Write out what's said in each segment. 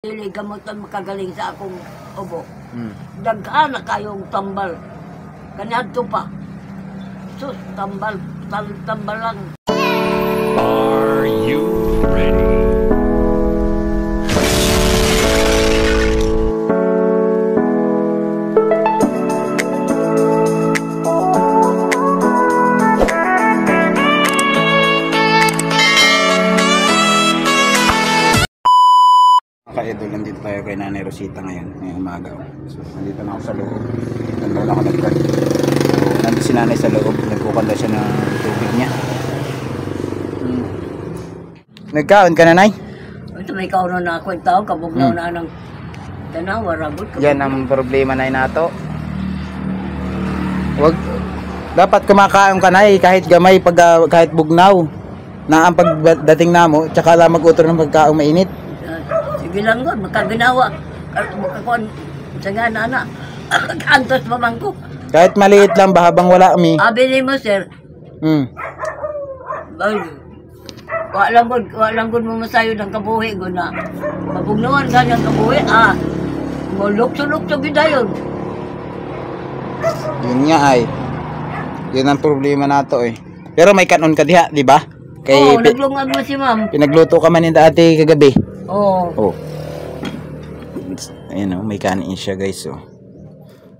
Dili gamot ang makagaling sa akong ubo. Daghan na kayong tambal. Kanyadto pa. Sus, tambal. Tambal lang. Are you ready? Ka-idol, nandito tayo kay Nanay Rosita ngayong umaga. So, nandito na ako sa loob. Nandito na ako nagkad. So, nandito si Nanay sa loob. Nagkukanda siya ng tubig niya. Nagkaon ka, Nanay? Ito may kauno na ako yung tao. Kabugnaw na ng tanawa, rabot. Yan ang problema na nato. Wag, dapat kumakaon ka, Nay, kahit gamay, kahit bugnaw. Na ang pagdating na mo, tsaka lang mag-utro ng pagkaong mainit. Sige lang ko, makaginawa. Makakuan sa gana na. Antos pa man ko. Kahit maliit lang ba habang wala kami. Abi ni mo, sir. Walang gud mo masayo ng kabuhi ko na. Mabugnawan ka ng kabuhi, mulok-sulok sa gidayon. Yun nga ay. Yun ang problema nato eh. Pero may kanon ka diha, di ba? Oo, naglungag mo si ma'am. Pinagluto ka man dati kagabi. Oo. Oh. Ayun oh, may kanin siya guys oh.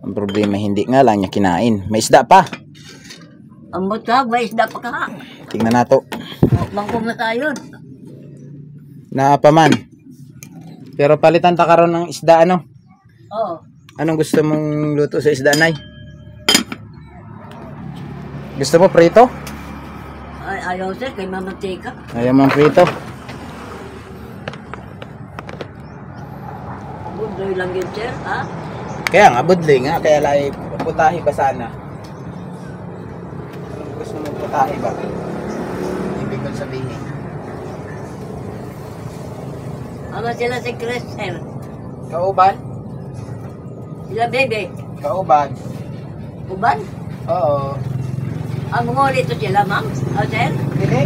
Ang problema hindi nga lang niya kinain. May isda pa. Ang butag, may isda pa ka. Tingnan nato. Mangko na tayo. Naapa man. Pero palitan ta karon ng isda ano? Oo. Anong gusto mong luto sa isda, Nay? Gusto mo prito? Ay, ayaw sir, kay mamantika. Ayaw mong prito. Bundoy lang yun sir, ha? Kaya nga, budli nga. Kaya lai, putahe ba sana? Anong gusto mong putahe ba? Ibig kong sabihin. Ama sila si Chris, sir. Kauban? Sila bebe. Kauban? Uban? Oo. Ang nguli to sila, ma'am? O, sir? Dili.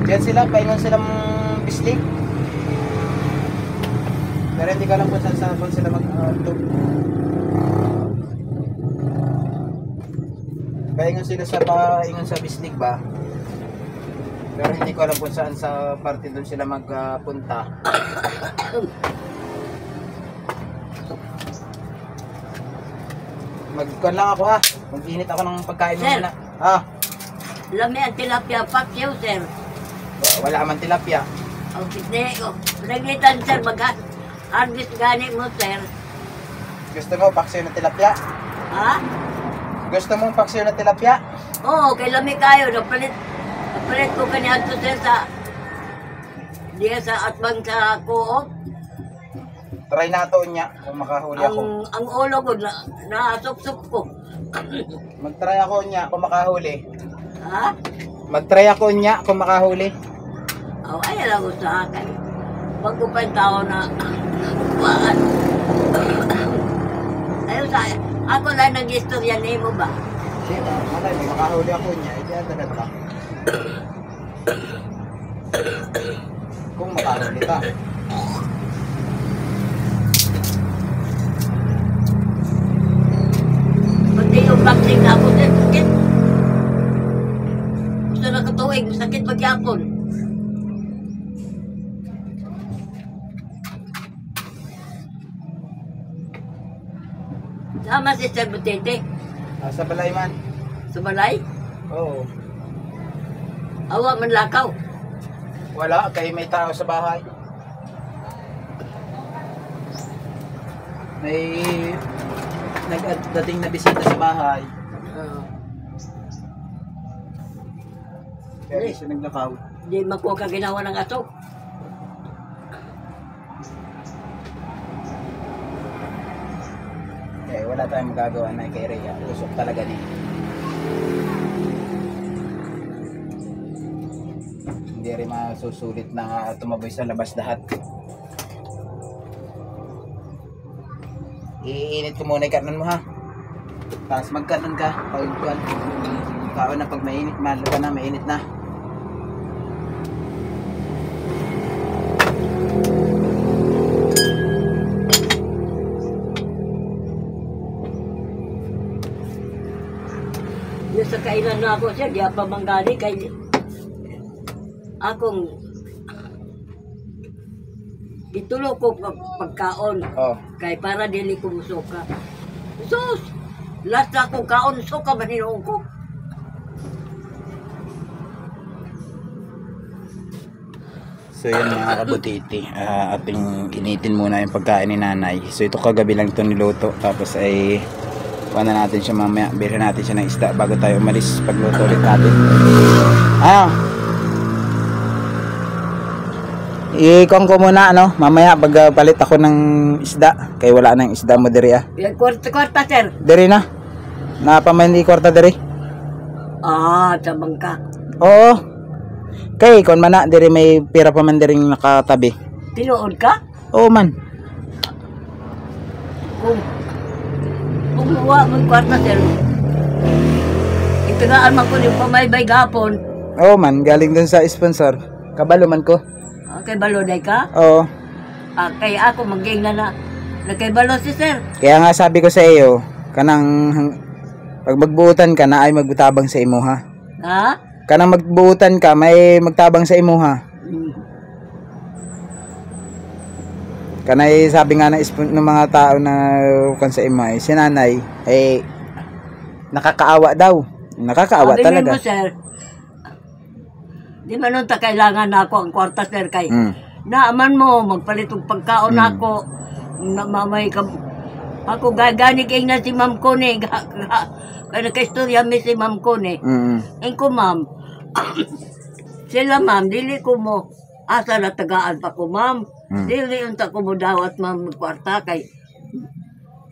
Diyan sila, paingon silang bislig. Pero hindi ka lang kung saan sila mag-tug. Paingon sila sa paingon sa bislig ba? Pero hindi ko alam kung saan sa parte doon sila magpunta. Magkuhan lang ako ha. Mag-init ako ng pagkain mo muna. Ha? Lami ang tilapia paksyaw, sir. Wala man tilapia. O, hindi ko. Naglitan, sir, mag-harvest gani mo, sir. Gusto mo paksiw na tilapia? Ha? Gusto mong paksiw na tilapia? Oo, kay lami kayo. Napalit ko kanya to, sir, sa diya sa atbang sa co-op. Try nato niya kung makahuli ako. Ang ulo ko, naasup-sup ko. Mag-try ako niya kung makahuli. Ha? Mag-try ako niya kung makahuli. Oh, ay, alam ko sa akin. Pag ko pa yung tao na kuhaan. Ayun sa ako lang nag-istorya ni mo ba? Sige, malay, may makahuli ako niya. Hindi ang dagat ka. Kung makahuli ka. Pati yung vaccine na ako, sir, sakit. Gusto na katuwig, sakit pagyapon. Sama si Sir Butete. Sa balay man. Sa balay. Oo. Awa man lakaw. Wala, kay may tao sa bahay. May nagdating na bisita sa bahay. Kaya di siya naglakaw. Di makuha ka ginawa ng ato. Eh, wala tayong magagawa na kay Rhea. Usok talaga niya. Hindi rin masusulit na tumaboy sa labas lahat. Iinit ko muna yung kanon mo ha. Tapos magkanon ka. Kaon na pag mainit, malo ka na, mainit na. kailan na ako siya, di pa manggali kay akong itulo ko pagkaon. Oh. Kay para dili ko musuka. Sus! Last na akong kaon, suka ba ninuong ko? So yun mga kabutiti, ating initin muna yung pagkain ni nanay. So ito kagabi lang ito niluto, tapos ay paano natin siya mamaya, bilhin natin siya ng isda bago tayo umalis, pagluto ulit natin. Ikong ko muna mamaya pag palit ako ng isda, kay wala nang isda mo diri Yan, kwarta, sir. Diri na, napamandi kwarta diri. Tabang ka. Oo. Kay kon man na diri may pira pa man diri nakatabi. Tinuod ka? Oo man. Kung buwa mo kwarta, sir. Itagaan man ko yung pamaybay gapon. Oo man, galing dun sa sponsor. Kabalo man ko. Kay baloday ka? Oo. Kay ako maging na kay balo si sir. Kaya nga sabi ko sa iyo, kanang pag magbuutan ka na ay magbutabang sa imo ha. Ha? Kanang magbuutan ka may magtabang sa imo ha. Kanay sabi nga ng mga tao na kan sa imo ay si nanay ay nakakaawa daw. Nakakaawa talaga. Mo, sir. Di man nun ta kailangan na ako ang kwarta, sir, kay naaman mo, magpalit og pagkaon ako, mamay ka, ako gagani kay na si ma'am ko ni, kaya ka-istorya mi si ma'am ko ni. Ang ko, ma'am, sila, ma'am, dili ko mo, asa na tagaan pa ko, ma'am, dili yung ta ko mo dawat, ma'am, magkwarta, kay,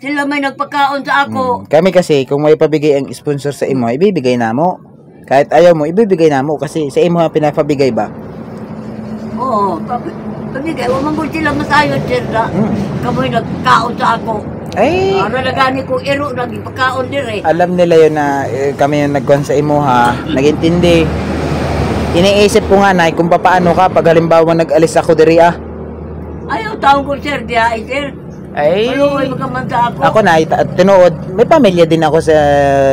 sila may nagpagkaon sa ako. Kami kasi, kung may pabigay ang sponsor sa imo, ibibigay na mo. Kahit ayaw mo, ibibigay na mo kasi sa imo pinapabigay ba? Oo, pabigay. Huwag mo sila masayod, sir, na kamoy nagkaon sa ako. Ay! Ano na gani ko iro, nagpagkaon din eh. Alam nila yun na kami yung nagkuhan sa imo ha, nagintindi. Iniisip ko nga na kung paano ka pag halimbawa nag-alis ako diri Ayaw taong ko, sir, diya ay, sir. Ay! Maluoy magaman sa ako. Ako na, tinuod, may pamilya din ako sa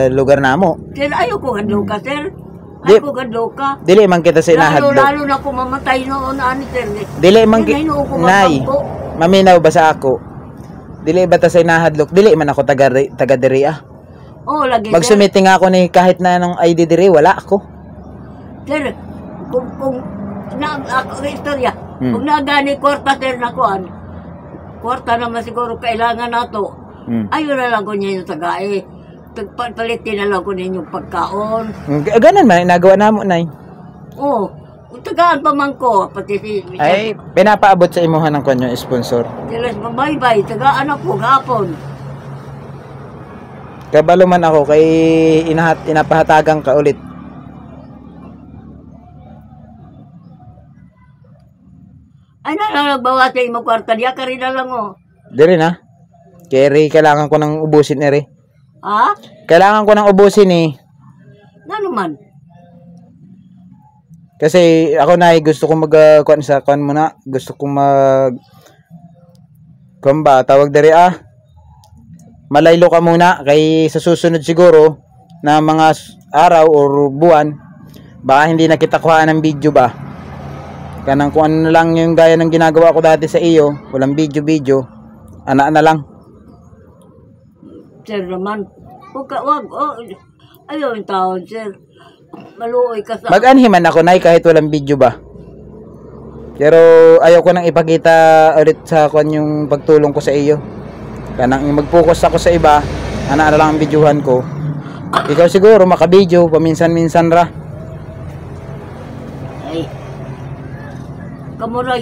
lugar namo. Sir, ayaw ko gandlo ka, sir. Di- Ayaw ko gandlo ka. Dili man kita sa inahadlok. Lalo na kung mamatay noon, ani, sir. Dili man Hinahino ko Nay, mapangko. maminaw ba sa ako? Dili ba ta sa inahadlok? Dili man ako taga diri Oo, lagi, sir. Magsumiti nga ako ni kahit na nung ID diri, wala ako. Sir, kung ako, istorya, kung nagani kwarta, sir, na kuan, kwarta naman siguro kailangan na to. Ayun na lang ko niya yung tagae. Palitin na lang ko ninyong pagkaon. Ganun man, nagawa na mo, Nay. Oo. Tagaan pa man ko. Pati si... Ay, pinapaabot sa imuhan ng kanyo sponsor. Sila bye-bye. Tagaan ako gapon. Kabalo man ako kay inapahatagan ka ulit. Ay na lang nagbawas sa imong kwarta. Diya ka rin na lang oh. Diri na. Kaya kailangan ko nang ubusin ere. Ha? Kailangan ko nang ubusin Ano man? Kasi ako na gusto ko kuan sa kuan muna. Gusto ko kuan ba tawag diri malaylo ka muna kay sa susunod siguro na mga araw or buwan baka hindi na kita kuhaan ng video ba. Kanang kung ano na lang yung gaya ng ginagawa ko dati sa iyo, walang video, ana na lang. Sir naman. Wag. Ayaw yung taon, sir. Maluoy ka sa... Mag-anhiman ako, Nay, kahit walang video ba. Pero ayaw ko nang ipakita ulit sa kwan yung pagtulong ko sa iyo. Kanang mag-focus ako sa iba, ana na lang ang videohan ko. Ikaw siguro maka-video paminsan-minsan ra. Ay. Kamura.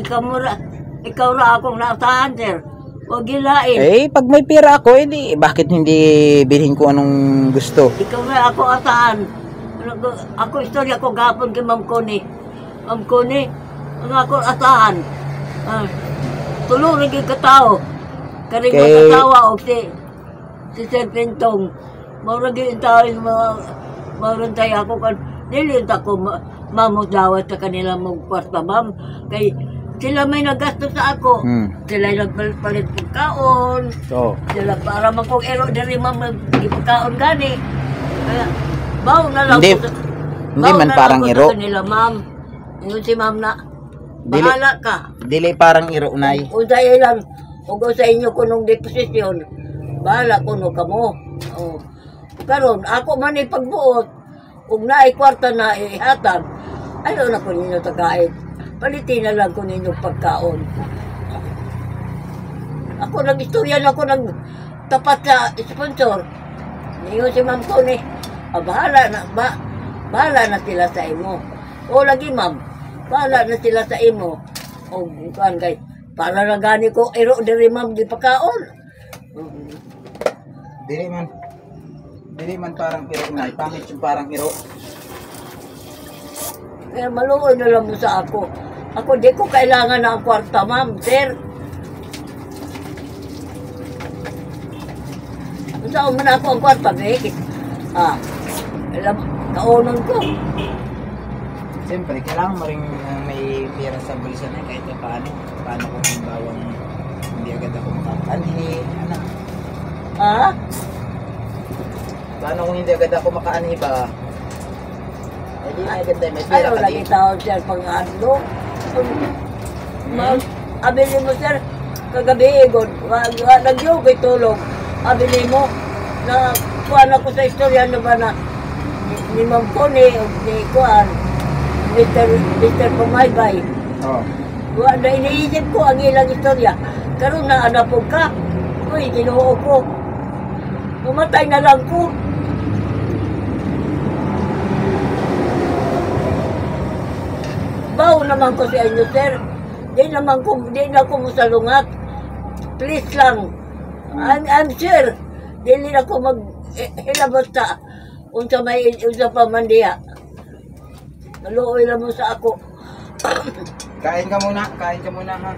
Ikaw ra akong naasahan, sir. Huwag gilain. Eh, pag may pera ako, edi bakit hindi bilhin ko anong gusto? Ikaw ra ako asahan. Ako istorya ko gapon kay Ma'am Connie. Ma'am Connie, ang ako asahan. Tulong rin katao. Karing mag-asawa o si Sir Pintong. Mauragin tayo mga maurantay ako kan. Nilita ko mamudawat sa kanila magpasta, ma'am. Kay sila may nagastos sa ako. Sila nagpalit pagkaon. So, Sila para magkong ero dari ma'am magpagkaon gani. Kaya Baw na lang Hindi. ko sa... Hindi baw man na parang lang ko iro. sa kanila, ma'am. Yun si ma'am na. Dili. Bahala ka. Dili parang iro, nay. Usay lang. Ug sa inyo kunong deposisyon. Bahala kuno kamo. Oh. Karon ako man ipagbuot. Ug naay kwarta na ihatag. Ayaw na ko ninyo tagait. Palitin na lang ko ninyo pagkaon. Ako nag-istorya na ako ng tapat sa sponsor. Niyo si ma'am ko ni. Bahala na sila sa imo. O lagi ma'am, bahala na sila sa imo. O kuan kay para na gani ko iro diri ma'am di pagkaon. Dili man. Dili man parang iro, nay. Pangit yung parang iro. Kaya maluoy na lang mo sa ako. Ako di ko kailangan ng kwarta ma'am, sir. Saan man ako ang kwarta, Becky? Alam, kaunon ko. Siyempre, kailangan mo rin may pera sa bulsa na kahit na paano. Paano kung bawang hindi agad ako makakaan. Ano? Paano kung hindi agad ako makaani ba? Hindi na agad tayo, may pera Ayaw ka lagi din. tao, sir, pang-ano. Abili mo, sir, kagabi, God, nagyog kay tulog. Abili mo, na kuhan ako sa istorya na ba na ni Ma'am Connie, ni kuhan, Mr. Pumaybay. Oo. Na iniisip ko ang ilang istorya. Karoon na anapog ka. Uy, kinuho ko. Pumatay na lang ko. Baw naman ko sa inyo, sir. Di na ko musalungat. Please lang. I'm sure. Dili na ko hilabot sa unsa pa man diya. Maluoy lang mo sa ako. Kain ka muna ha.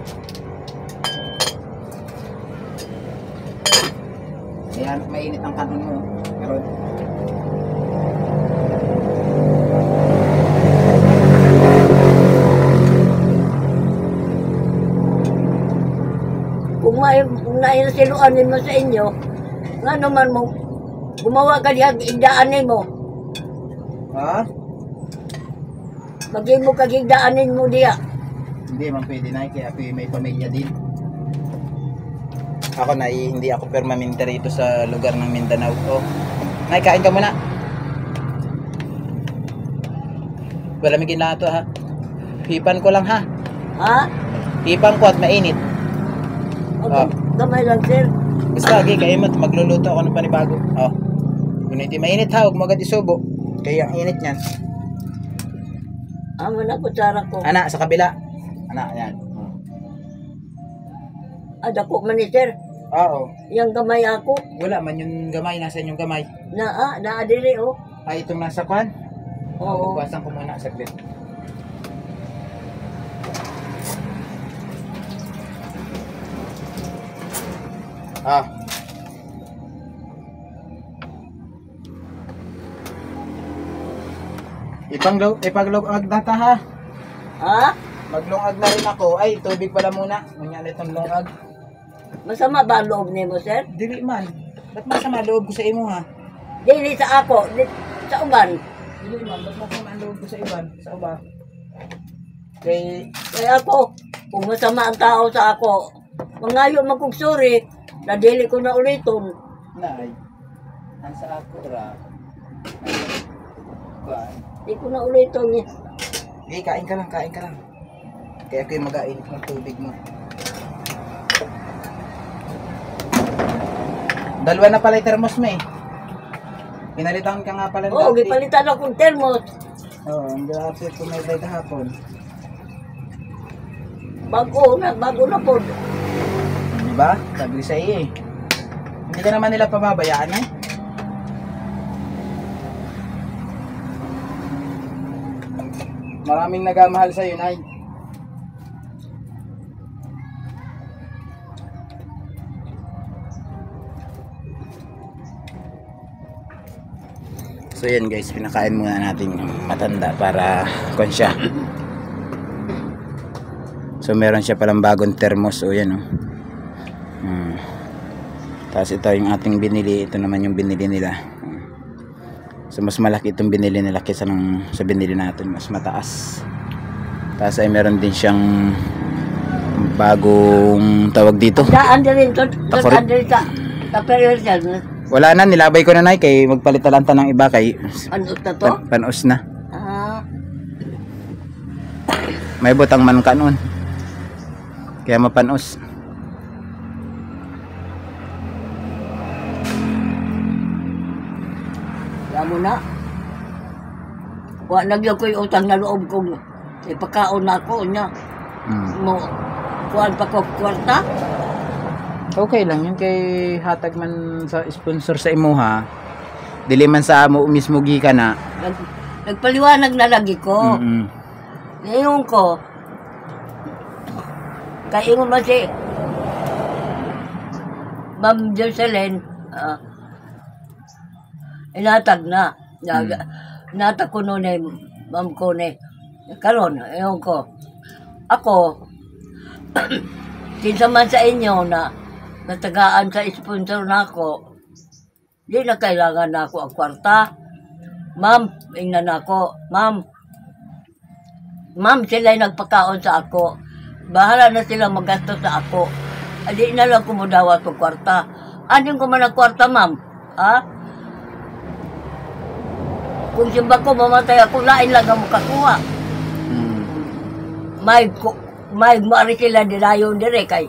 Ayan, mainit ang kanon mo. Pero kung nainasiluanin mo sa inyo, nga naman mo, gumawa ka diya, igdaanin mo. ha? Maging mo kagigdaanin mo diya. Hindi man pwede na, kaya ako may pamilya din. Ako na, hindi ako permanente rito sa lugar ng Mindanao. Oh, nay, kain ka muna. Wala may ginato ha. Hipan ko lang ha. Ha? Hipan ko at mainit. Okay. Gamay lang, sir. Basta, okay, kayo magluluto ako ng panibago. Oh. Kung hindi mainit ha, huwag mo agad isubo. Kaya ang init niyan. Amo na kutsara ko. Ana, sa kabila. Ana, yan. Dako man ni, sir. Oo. Yang gamay ako. Wala man yung gamay, nasa inyong gamay. Naadiri, oh. Ay, itong nasa kwan? Oo. Bukasan ko muna saglit. Ipaglungag na ta ha. Ha? Maglungag na rin ako. Ay, tubig pala muna. Ganyan itong lungag. Masama ba ang loob ni mo, sir? Dili man. Ba't masama loob ko sa imo ha? Dili sa ako, sa uban. Dili man. Ba't masama ang loob ko sa iban? Sa uba? Kay... Kaya ako, kung masama ang tao sa ako, mangayo magkugsuri, na dili ko na uliton. Nay. Ang sa ako ra. Kuan. Di ko na uliton eh. Okay, kain ka lang. Kaya ako yung mag-ainit ng tubig mo. Dalawa na pala yung thermos mo eh. Pinalitan ka nga pala ng Oo, dati. gipalitan akong thermos. Oo, ang dati ko may day kahapon. Bago na po. Diba? Sabi ko sa iyo eh. Hindi ka naman nila pababayaan eh. Maraming nagamahal sa'yo, Nay. So yan guys, pinakain muna natin yung matanda para konsya. So meron siya palang bagong thermos. O yan o. Tapos ito yung ating binili. Ito naman yung binili nila. So mas malaki itong binili nila kaysa sa binili natin, mas mataas. Tapos ay meron din siyang bagong tawag dito. Daan din to. Takor- Daan din sa Tupperware dyan. Wala na, nilabay ko na nay kay magpalitalanta ng iba kay Ano na to? panos na. Ah, May butang man kanon. Kaya mapanos. kaya mo na. Wa nagyo ko yung utang na loob kong ipakaon na ako niya. Mo kuan pa ko kwarta. Okay lang yun kay hatag man sa sponsor sa imuha. Dili man sa mo mismo gikan na. Nagpaliwanag na lagi ko. Ngayon ko, kaya mo man si Ma'am Jocelyn, inatag na. Inatag ko noon eh, Ma'am ko ne. Karon, ngayon ko. Ako, kinsa man sa inyo na natagaan sa sponsor na ako, di na kailangan na ako ang kwarta. Ma'am, ingnan ako. Ma'am, sila nagpakaon sa ako. Bahala na sila maggastos sa ako. Adi na lang kumudawa itong kwarta. Anong ko man ang kwarta, ma'am? Ha? Kung simba ko mamatay ako, lain lang ang makakuha. May maari sila nilayon dire kay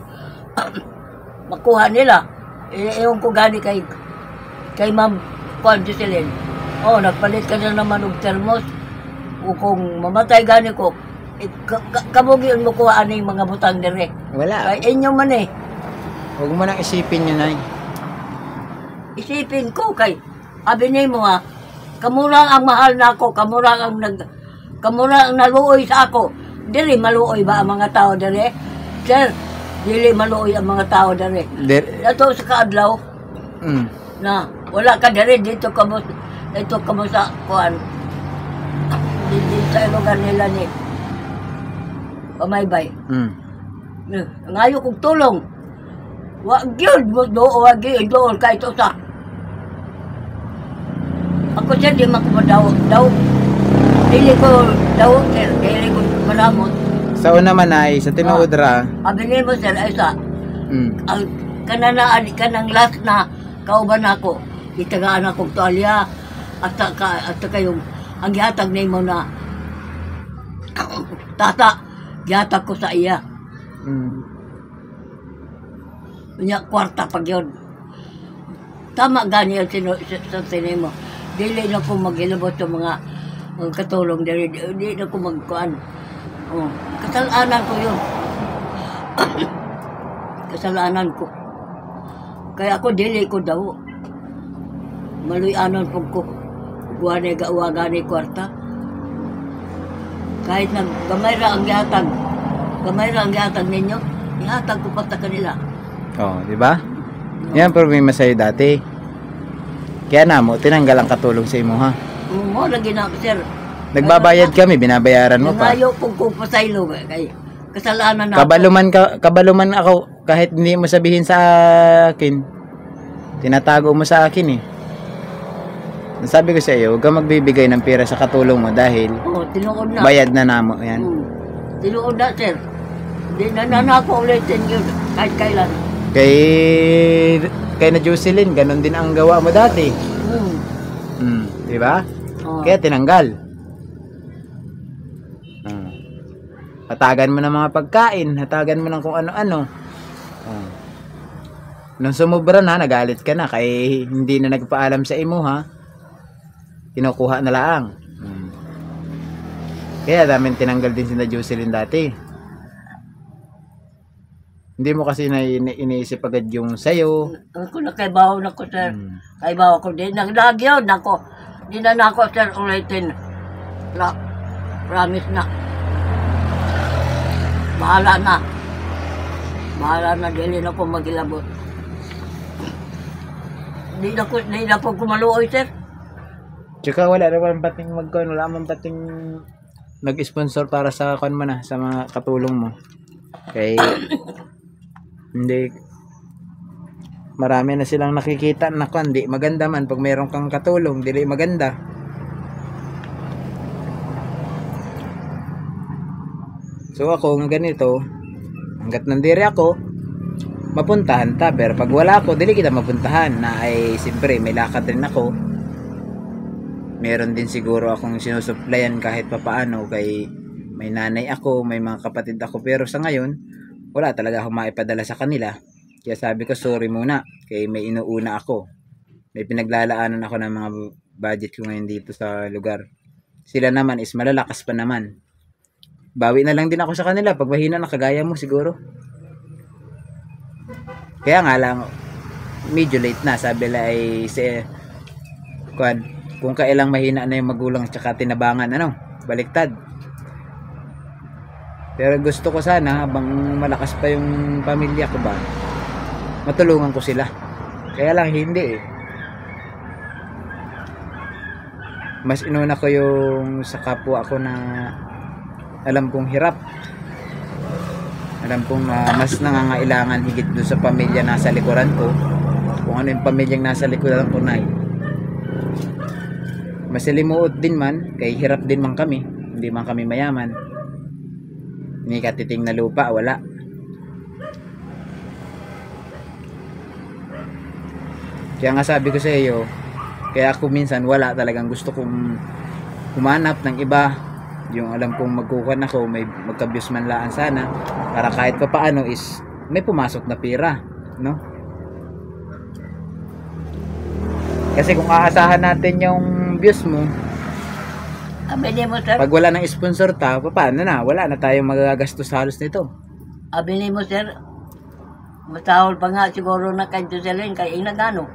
makuha nila. Ewan ko gani kay Ma'am Juan Jocelyn. Oh, nagpalit ka na naman og termos. O kung mamatay gani ko, kamugion mo kuha ani mga butang dire. Wala. Kay inyo man eh. Huwag mo nang isipin yun ay. Isipin ko kay abinay mo ha, kamurang ang mahal na ako, kamurang ang naluoy sa ako. Dili maluoy ba ang mga tao dire? Sir, dili maluoy ang mga tao dire. Dato sa kaadlaw na wala ka dire dito kamo sa kuan. Dito sa lugar nila ni Pamaybay. Ngayo kong tulong. Wag yun mo wag yun doon kahit usa. Ako siya di makumadaw daw. Dili ko daw sir, dili ko malamot. Sa una man ay sa tinuod ra. Abinin mo sir ay sa ang kanang last na kauban ako. Itagaan ako tuwalya at kayong ang gihatag nimo na tata gihatag ko sa iya. Unya kwarta pag yun. Tama gani ang sa sinimo. Dili na ko maghilabot sa mga katulong dili na ko magkuan. Oh, kasalanan ko yun. Kasalanan ko. Kaya ako dili ko daw. Maluyanon po ko. Guwanay gani kwarta. Kahit na gamay ra ang gihatag ninyo, ihatag ko pa sa kanila. Oh, di ba? Yan problema sa'yo dati. Kaya na mo, tinanggal ang katulong sa imo ha. Oo, lagi na, sir. Nagbabayad kami, binabayaran mo pa. Nangayo kung pasaylo, kay kasalanan na Kabaluman ako, kahit hindi mo sabihin sa akin, tinatago mo sa akin eh. Sabi ko sa iyo, huwag kang magbibigay ng pera sa katulong mo dahil tinuod na. bayad na namo yan. Tinuod na, sir. Hindi na ako ulitin yun, kahit kailan. Kay na Jocelyn, ganun din ang gawa mo dati. Di ba? Kaya tinanggal. Hatagan mo ng mga pagkain, hatagan mo ng kung ano-ano. Nung sumubra na, nagalit ka na kay hindi na nagpaalam sa imo ha. Kinukuha na lang. Kaya daming tinanggal din si na Jocelyn dati. Hindi mo kasi iniisip agad yung sayo. Ako nakaibaw na ko, sir. Kaibaw ko din. Naglagyon ako. Hindi na ako, sir, ulitin. Promise na. Bahala na. Dili na ko magilabot. Hindi na po kumaluoy, sir. Tsaka wala naman pating wala naman pating nag-sponsor para sa kon mo na, sa mga katulong mo. Kay hindi marami na silang nakikita na kundi maganda man pag mayroon kang katulong, dili maganda. So ako ng ganito, hanggat nandiri ako, mapuntahan ta. Pero pag wala ako, dili kita mapuntahan. Na ay siyempre may lakad rin ako. Meron din siguro akong sinusuplayan kahit papaano, kay may nanay ako, may mga kapatid ako. Pero sa ngayon, wala talaga akong maipadala sa kanila. Kaya sabi ko sorry muna, kay may inuuna ako. May pinaglalaanan ako ng mga budget ko ngayon dito sa lugar. Sila naman is malalakas pa naman. Bawi na lang din ako sa kanila pag mahina na kagaya mo siguro. Kaya nga lang, medyo late na. Sabi lang ay kung kailang mahina na yung magulang tsaka tinabangan, baliktad. Pero gusto ko sana habang malakas pa yung pamilya ko ba, matulungan ko sila. Kaya lang hindi Mas inuna ko yung sa kapwa ko na alam kong hirap. Alam kong mas nangangailangan higit doon sa pamilya nasa likuran ko. Kung ano yung pamilyang nasa likuran ko na masalimuot din man, kay hirap din man kami. Hindi man kami mayaman. Hindi katiting na lupa, wala. Kaya nga sabi ko sa iyo, kaya ako minsan wala talagang gusto kong humanap ng iba. Yung alam kong magkukuhan ako, may magkabyos man laan sana, para kahit pa paano is may pumasok na pira, no? Kasi kung aasahan natin yung views mo, Abili mo, sir. pag wala ng sponsor ta, paano na? Wala na tayong magagastos halos nito. Abili mo, sir. Masahol pa nga siguro na kay Jocelyn, kay inagano.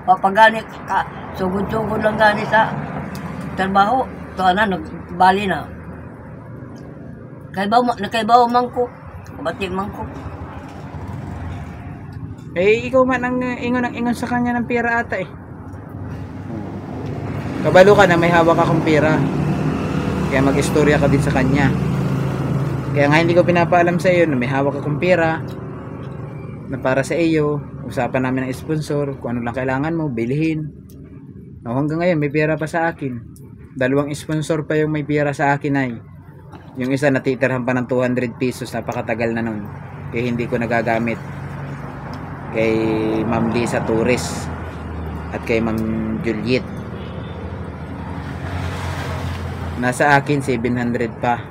Papagani ka, sugod-sugod lang gani sa trabaho. Ito nagbali na. Nakaibaw man ko. Kabati man ko. Ikaw man ang ingon sa kanya ng pera ata Kabalo ka na may hawak akong pera. Kaya mag-istorya ka din sa kanya. Kaya nga hindi ko pinapaalam sa iyo na may hawak akong pera na para sa iyo. Usapan namin ng sponsor, kung ano lang kailangan mo, bilhin. Hanggang ngayon may pera pa sa akin. 2 sponsor pa yung may pera sa akin ay. Yung isa natitirhan pa ng 200 pesos, napakatagal na nun. Kaya hindi ko nagagamit. Kay Ma'am Lisa Torres at kay Ma'am Juliet. Nasa akin 700 pa.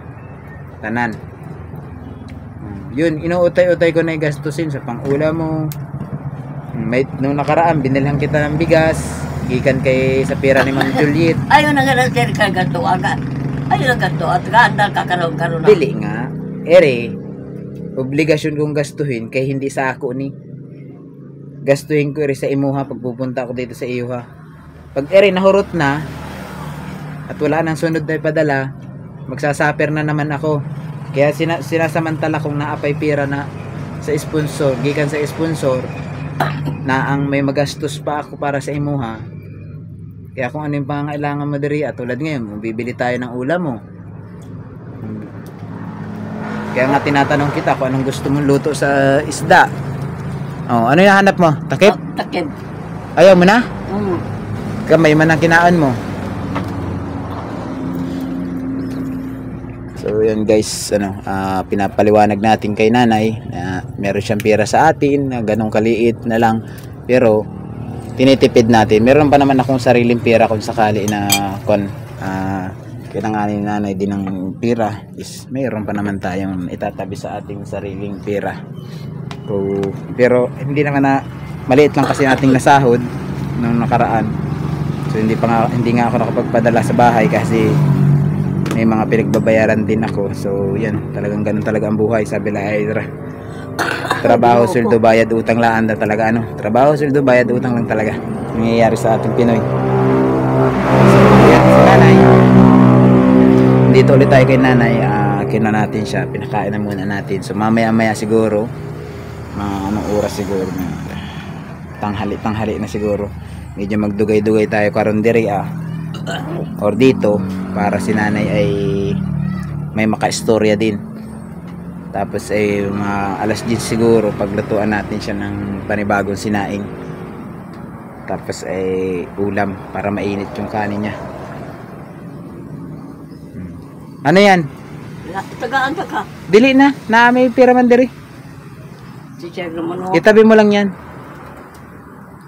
Tanan. Yun, inuutay-utay ko na igastusin sa pang-ulam mo. Nung nakaraan, binilhan kita ng bigas. Gikan kay sa pera ni Ma'am Juliet. Ayaw na nga lang, sir, kagato agad. Ayaw na gato at ganda kakaroon na. Dili nga. Obligasyon kong gastuhin kay hindi sa ako ni. Gastuhin ko sa imuha pag pupunta ako dito sa iuha. Pag nahurot na at wala nang sunod na ipadala, magsasaper na naman ako. Kaya sinasamantala kong naapay pera na sa sponsor, gikan sa sponsor, na ang may magastos pa ako para sa imuha. Kaya kung ano yung pangangailangan mo diri, at tulad ngayon, bibili tayo ng ulam mo. Kaya nga tinatanong kita kung anong gusto mong luto sa isda. Ano yung hanap mo? Takip? Takip. Ayaw mo na? Kamay man ang kinaan mo. So yan guys, pinapaliwanag natin kay nanay na meron siyang pera sa atin na ganong kaliit na lang, pero tinitipid natin. Meron pa naman akong sariling pera kung sakali na kailangan ni nanay din ng pera, is meron pa naman tayong itatabi sa ating sariling pera. So, pero hindi naman na maliit lang kasi nating nasahod nung nakaraan. So hindi nga ako nakapagpadala sa bahay kasi may mga pinagbabayaran din ako. So yan, talagang ganun talaga ang buhay. Sabi la ay trabaho, sweldo, bayad, utang laan na talaga trabaho, sweldo, bayad, utang lang talaga nangyayari sa ating Pinoy. So yan, si nanay, dito ulit tayo kay nanay. Kina natin siya, pinakain na muna natin. So mamaya siguro anong oras siguro, tanghali na siguro, medyo magdugay-dugay tayo karon diri or dito para si nanay ay may maka-istorya din. Tapos ay mga alas 10 siguro paglutuan natin siya ng panibagong sinaing. Tapos ay ulam para mainit yung kanin niya. Ano yan? Tagaan ka. Dili na may pira man diri. Si Sir naman o. Itabi mo lang yan.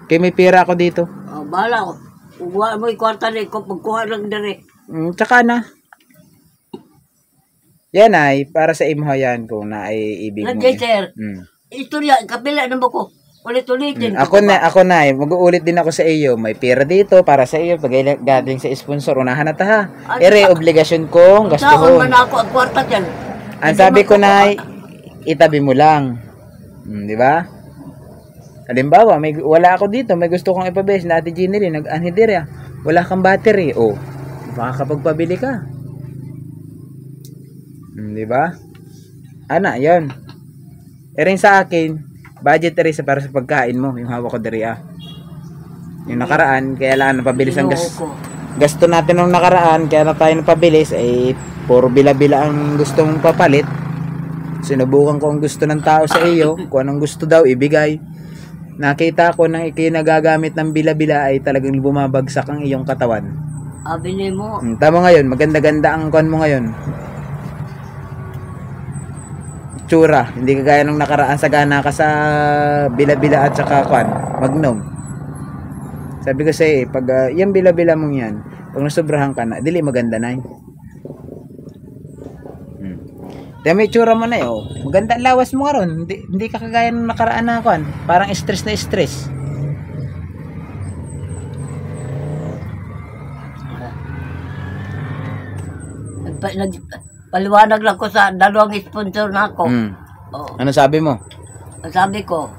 Kaya may pira ako dito. Bahala ko. Kung wala mo ikwarta na ko, magkuha lang dere. Tsaka na. Yan ay, para sa imo yan kung na ay ibig mo. Nandiyan, Sir. Mm. Istorya, kapila naman ko. Ulit-ulitin. Ako na mag-uulit din ako sa iyo. May pera dito para sa iyo pag galing sa sponsor. Unahan na ta ha. Ere obligasyon kong Saan gastuhon. man ako ang kwarta dyan? Ang sabi ko na itabi mo lang. Di ba? Halimbawa, wala ako dito, may gusto kong ipabes na Ate Ginny rin, nag-anhidirya. Wala kang battery. Oh, makakapagpabili ka. Di ba? Ana, yon. Rin sa akin, budget rin para sa pagkain mo, yung hawak ko diri Yung nakaraan, kaya lang napabilis ang gasto natin nung nakaraan, kaya na tayo napabilis, ay puro bila-bila ang gusto mong papalit. Sinubukan ko ang gusto ng tao sa iyo, kung anong gusto daw, ibigay. Nakita ko nang ikinagagamit ng bila-bila ay talagang bumabagsak ang iyong katawan. Abili mo. Tama ngayon, maganda-ganda ang kon mo ngayon. Tsura, hindi kagaya nung nakaraan sagana ka sa bila-bila at saka kwan, Magnom. Sabi ko sa'yo, pag yung bila-bila mong yan, pag nasobrahan ka na, dili maganda na yun. Dahil may tsura mo na yun, maganda ang lawas mo nga ron, hindi ka kagaya nung nakaraan na kwan, parang stress na stress. Paliwanag lang ko sa dalawang sponsor na ako. Oo. Ano sabi mo? Sabi ko,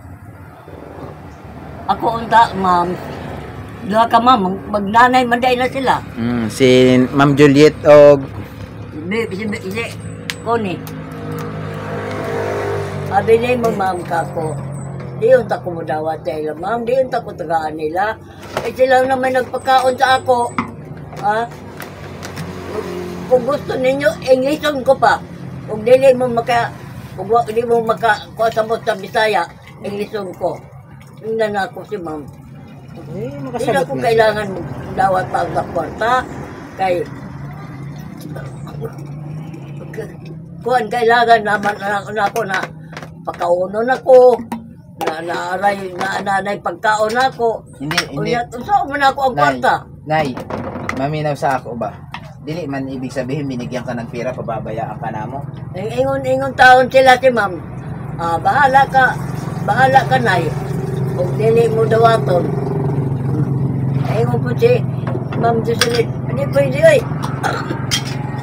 ako unta, ma'am, duha ka ma'am, magnanay manday na sila. Si Ma'am Juliet o Si Connie. Sabi niya mo, ma'am, kako, di yung tako mo dawat nila, ma'am, di yung tako tagaan nila. Eh sila naman nagpakaon sa ako. Ha? Kung gusto ninyo, Englisyon ko pa. Kung dili mo kuha sa Bisaya, Englisyon ko. Tingnan na ako si ma'am. Hindi na ko kailangan dawat pa ang kwarta. Kay kuhan kailangan naman na ako na pakaunon ako. Nanay pagkaon ako. Hindi. Saan mo na ako ang kwarta? Nay, maminaw sa ako ba? Dili man ibig sabihin binigyan ka ng pera, pababayaan ka na mo. Ingon taon sila si ma'am. Bahala ka nay. Kung dili mo dawaton. Ingon po si Ma'am Jocelyn, hindi pwede oy.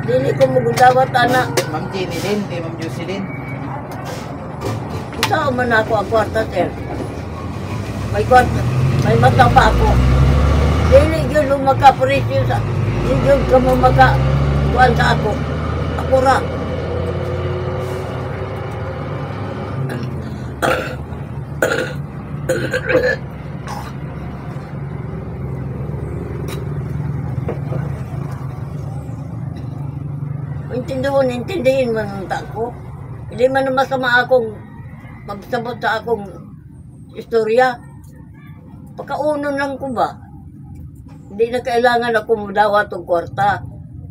Dili ko magdawat anak. Ma'am Jenny din, di Ma'am Jocelyn. Saan man ako ang kwarta, sir? May kwarta, may mata pa ako. Dili yun lumakapresyo sa hindi yun ka mo makakuan sa ako. Ako ra. Intindihin man ang tako. Hindi man na masama akong magsabot sa akong istorya. Pagkaunon lang ko ba? Hindi na kailangan ako mudawat ng kwarta.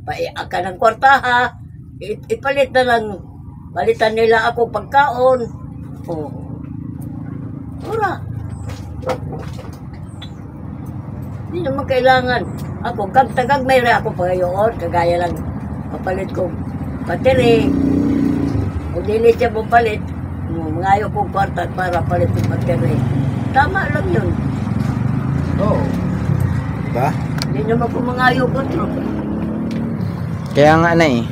Paiaka ng kwarta ha. Ipalit na lang. Balitan nila ako pagkaon. Oh. Ura. Hindi naman kailangan. Ako, kagtagag may re ako pagayoon. Kagaya lang papalit ko battery. Kung dili siya papalit, mangayo kong kwarta para palit yung battery. Tama lang yun. Oo. Diba? Hindi naman ko mangayo ko ito. Kaya nga na eh.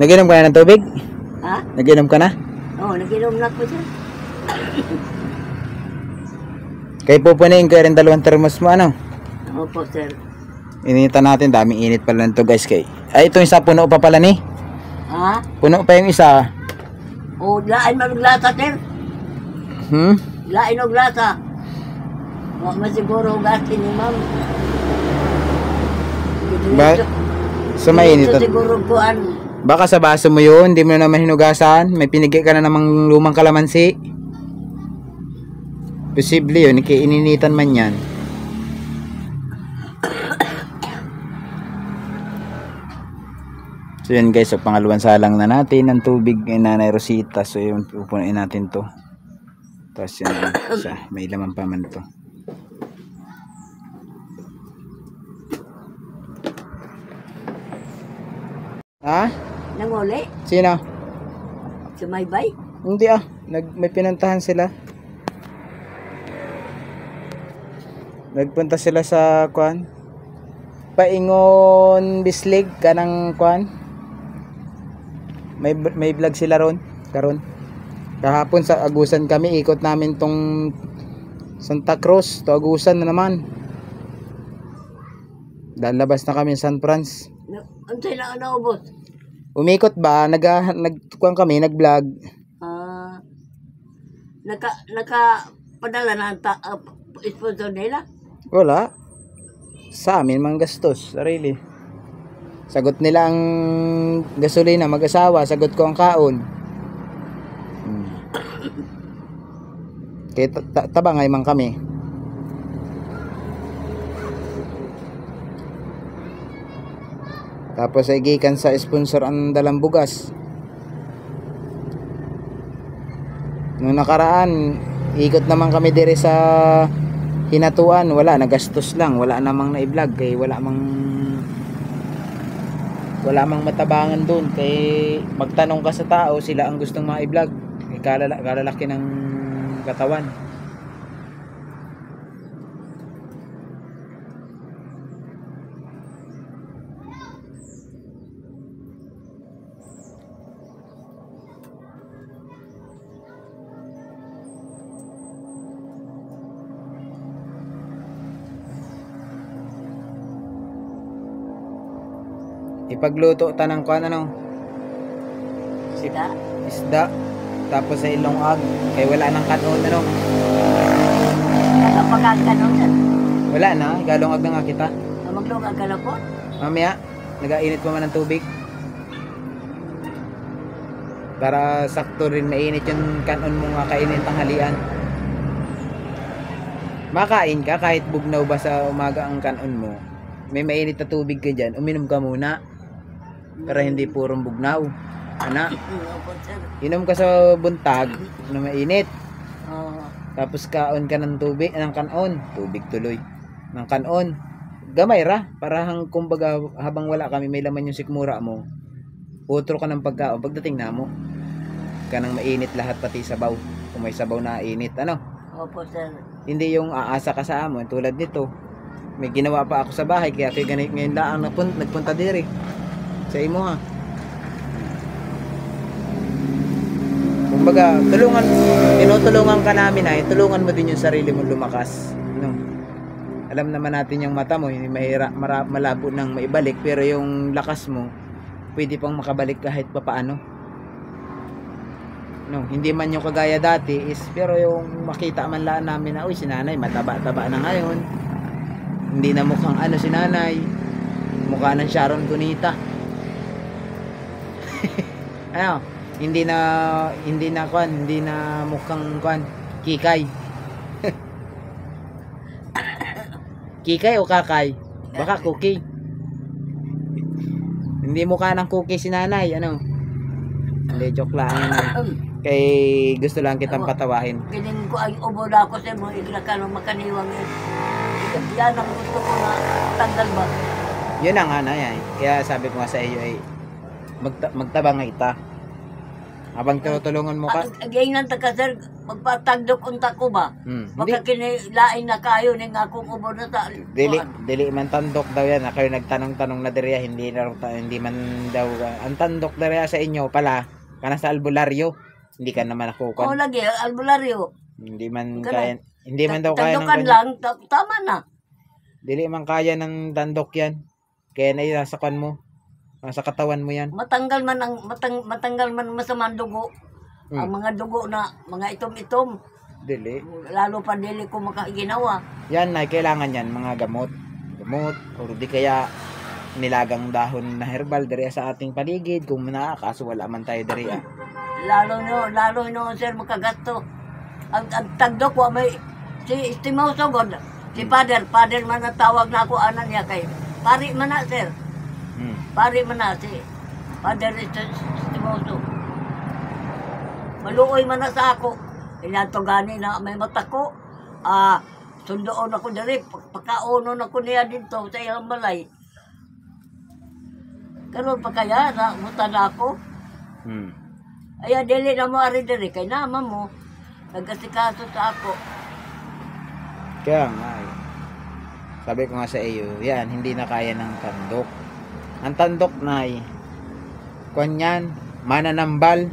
Naginom ka na ng tubig? Ha? Naginom ka na? Oo, naginom na ko siya. Kaya pupunayin ko rin 2 termos mo ano? Opo, sir. Initan natin, daming init pala nito guys kay. Ay, itong isa puno pa pala ni. Ha? Puno pa yung isa. O, lain maglasa, sir. Lain o glasa. Huwag man siguro gasin ni ma'am. Ba? So mainit. Ito siguro kuan. Baka sa baso mo yun, hindi mo na naman hinugasan. May pinigay ka na namang lumang kalamansi. Posible yun, inininitan man yan. So yun guys, so pangalawang salang na natin ng tubig kay Nanay Rosita. So yun, pupunuin natin to. Tapos yun, may laman pa man to. Ha? Nanguli? Sino? Sumaybay? Hindi may pinuntahan sila. Nagpunta sila sa kuan. Paingon Bislig kanang kuan. May vlog sila ron karon. Kahapon sa Agusan kami, ikot namin tong Santa Cruz, to Agusan na naman. Lalabas na kami San Franz. Unsay na naubos? Umikot ba? Nagkuan kami, nag-vlog. Padala na ang sponsor nila? Wala. Sa amin mang gastos, sarili. Sagot nila ang gasolina, mag-asawa, sagot ko ang kaon. Kaya tabangay man kami. Tapos ay gikan sa sponsor ang dalang bugas. Nung nakaraan, ikot naman kami dire sa Hinatuan, wala, nagastos lang, wala namang na-vlog kay wala mang matabangan doon kay magtanong ka sa tao, sila ang gustong ma-vlog. Kalalaki ng katawan. Ipagluto tanang kuan isda tapos sa ilong ag kay wala nang kanon Nakapagkaganon yan. wala na galong ag na nga kita Maglungag ka na po? mamaya nagainit pa man ng tubig para sakto rin mainit yung kanon mo nga kainin tanghalian. Makain ka kahit bugnaw ba sa umaga ang kanon mo, may mainit na tubig ka dyan, uminom ka muna para hindi purong bugnaw. Inom ka sa buntag na mainit. Tapos kaon ka ng tubig, ng kanon, tubig tuloy. Ng kanon, gamay ra, para kumbaga habang wala kami may laman yung sikmura mo. Utro ka ng pagkaon, pagdating na mo. Kanang mainit lahat pati sabaw. Kung may sabaw na init, Opo, sir. Hindi yung aasa ka sa amon tulad nito. May ginawa pa ako sa bahay kaya kay ganit ngayon lang nagpunta diri. Sa imo ha. Kumbaga, tinutulungan ka namin ay tulungan mo din yung sarili mo lumakas. Alam naman natin yung mata mo, hindi malabo nang maibalik, pero yung lakas mo, pwede pang makabalik kahit papaano. Hindi man yung kagaya dati is, pero yung makita man lang namin na, uy, si nanay mataba-taba na ngayon. Hindi na mukhang si nanay. Mukha ng Sharon Cunita. Hindi na mukhang Kikay. Kikay o Kakay? Baka Cookie. Hindi mukha ng Cookie si nanay, Hindi, joke lang kay gusto lang kitang patawahin. Piling ko ay ubo na ako sa mga iglakano makaniwang yan. Yan ang gusto ko na tanggal ba? Yun ang yan. Kaya sabi ko nga sa iyo ay magtabang kita. Habang tinutulungan mo ka. Ganyan ta ka sir, magpatagdok unta ko ba? Magkakinilain na kayo ni nga kung ubo na sa... Dili man tandok daw yan. Kayo nagtanong-tanong na diriya, hindi man daw. Ang tandok diriya sa inyo pala, kana sa albularyo. Hindi ka naman nakukuha. Oo lagi, albularyo. Hindi man daw kaya ng tandokan lang, tama na. Dili man kaya ng tandok yan. Kaya na nasa kan mo. Nasa katawan mo yan. Matanggal man masamang dugo. Ang mga dugo na, mga itom-itom. Dili. Lalo pa dili ko makaginawa. Yan na, kailangan yan, mga gamot. O di kaya nilagang dahon na herbal diri sa ating paligid. Kung kaso wala man tayo diri. Lalo no, sir, makagasto. Ang tagdok ko, may, si Estimaw Sogod, si Father man natawag na ako, anan niya kay, pari man na, sir. Pari man na, si Father Estimoso. Maluoy man na sa ako. Inato gani na may mata ko. Sundoon ako dali. Pagkaunon ako niya dito sa iyang balay. Karon pa kaya na muta na ako. Aya dili na mo ari diri kay naman mo nagkasikaso sa ako. Kaya nga eh. Sabi ko nga sa iyo, yan, hindi na kaya ng tandok. Ang tandok na eh, kunyan, mananambal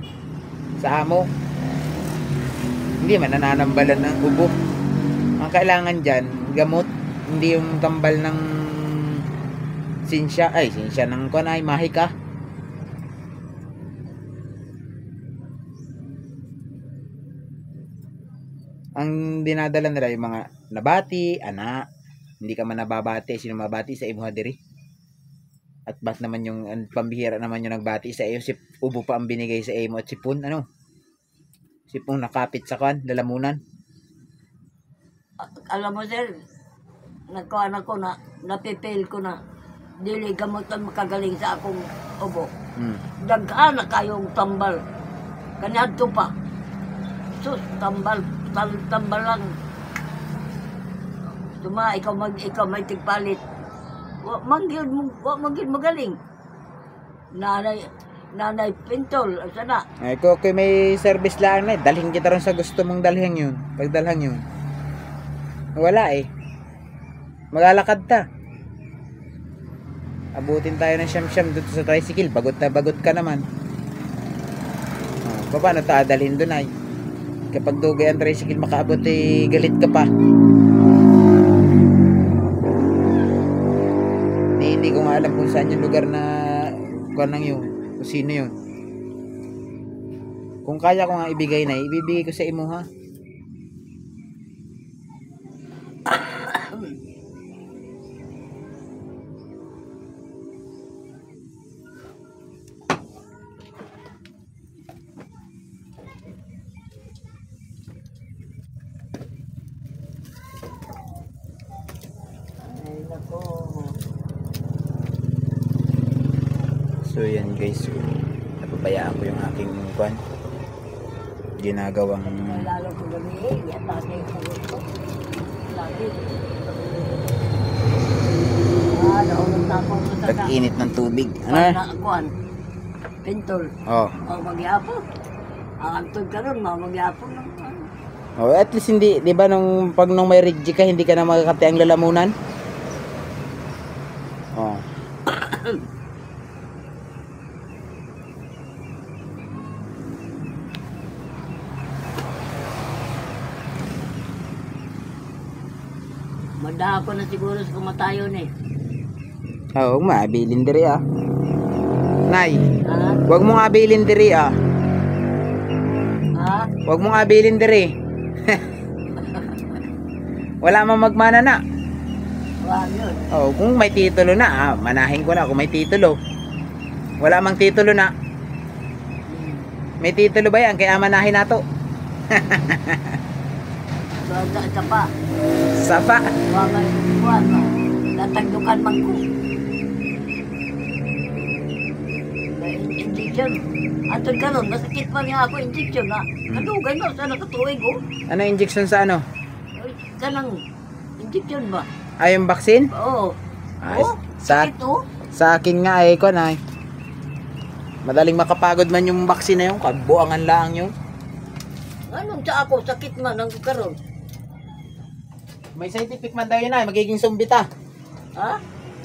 sa amo. Hindi man nananambalan ng ubo. Ang kailangan dyan, gamot, hindi yung tambal ng sinsya ng kunay, mahika. Ang dinadala nila yung mga nabati, anak. Hindi ka man nababati, sino mabati sa imo diri? At bat naman yung pambihira naman yung nagbati sa iyo, si ubo pa ang binigay sa imo at sipon, ano? Sipon nakapit sa kan, lalamunan. Alam mo sir, nagkuhan ako na, napipil ko na, dili gamot ang makagaling sa akong ubo. Dagkaan na kayong tambal. Kanadto pa. Sus, tambal lang. Tuma, ikaw may tigpalit. Wa magyud magaling. Nanay Pintol, sana. Ay, ko may service lang na, dalhin kita ron sa gusto mong dalhin yun. Pagdalhan yun. Wala eh. Maglalakad ta. Abutin tayo ng siyam-siyam dito sa tricycle. Bagot na bagot ka naman. Paano ta dalhin doon ay? Kapag dugay ang tricycle makaabot eh, galit ka pa. Hindi ko nga alam kung saan yung lugar na kuan lang yun. Kung sino yun. Kung kaya ko nga ibigay na, ibibigay ko sa imo ha. So yan guys, napabayaan ko yung aking kwan, ginagawang Lalo ko gamihin, yan natin yung gusto. Lagi. Naunod na ako sa tag-init ng tubig. Ano? Kuan, Pintol. Oh. Magyapon. Ang antod ka ron, magyapon. Oh, at least hindi, 'di ba nung may rigid ka, hindi ka na makakati ang lalamunan? Oh. Manda ako na siguro sa kumatayon eh. Oh, mabilin diri ah. Nay, Ha? wag mong abilin diri ah. Ha? Wag mong abilin diri. Wala mang magmana na. Wag yun. Oh, kung may titulo na, manahin ko na kung may titulo. Wala mang titulo na. May titulo ba yan? Kaya manahin nato. Sa pa. Sapa. Wag ang kuwan mo. Natagdukan man ko. Injection. Atod ka ron, masakit pa niya ako injection na. Kadugay no, sana katuig ko. Ano injection sa ano? Kanang injection ba? Ay, yung vaccine? Oo. Ay, Oo, sa, sakit oh. sa akin nga eh, ko na madaling makapagod man yung vaccine na yun. Kabuangan lang yun. Anong sa ako, sakit man ang karon. May scientific man daw yun ay, magiging sumbita. Ha?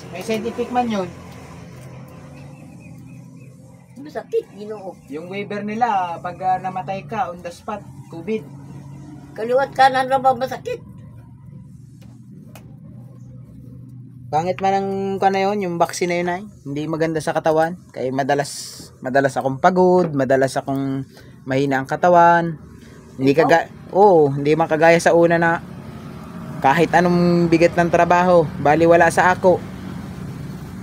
May scientific man yun. Masakit, ginoo. Yung waiver nila, pag namatay ka, on the spot, COVID. Kaliwat kanan na ba masakit? Pangit man ang kana yun, yung vaccine na yun ay. Hindi maganda sa katawan. Kaya madalas akong pagod, madalas akong mahina ang katawan. Hindi hindi makagaya sa una na kahit anong bigat ng trabaho, bali wala sa ako.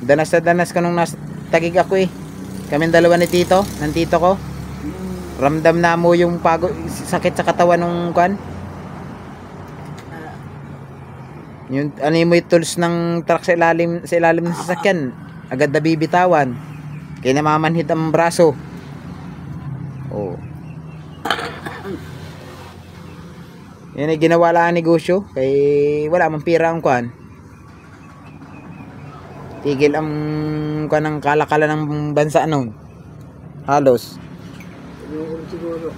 Danas na danas ka nung tagig ako eh. Kaming dalawa ni tito, ng tito ko. Ramdam na mo yung pagod, sakit sa katawan nung kan. Yung ano mo yung tools ng truck sa ilalim ng sasakyan, agad na bibitawan. Kaya namamanhid ang braso. Oh. Yan ay ginawa lang ang negosyo. Kay wala mang pira ang kwan. Tigil ang kwan ng kalakala ng bansa noon. Halos. Siguro.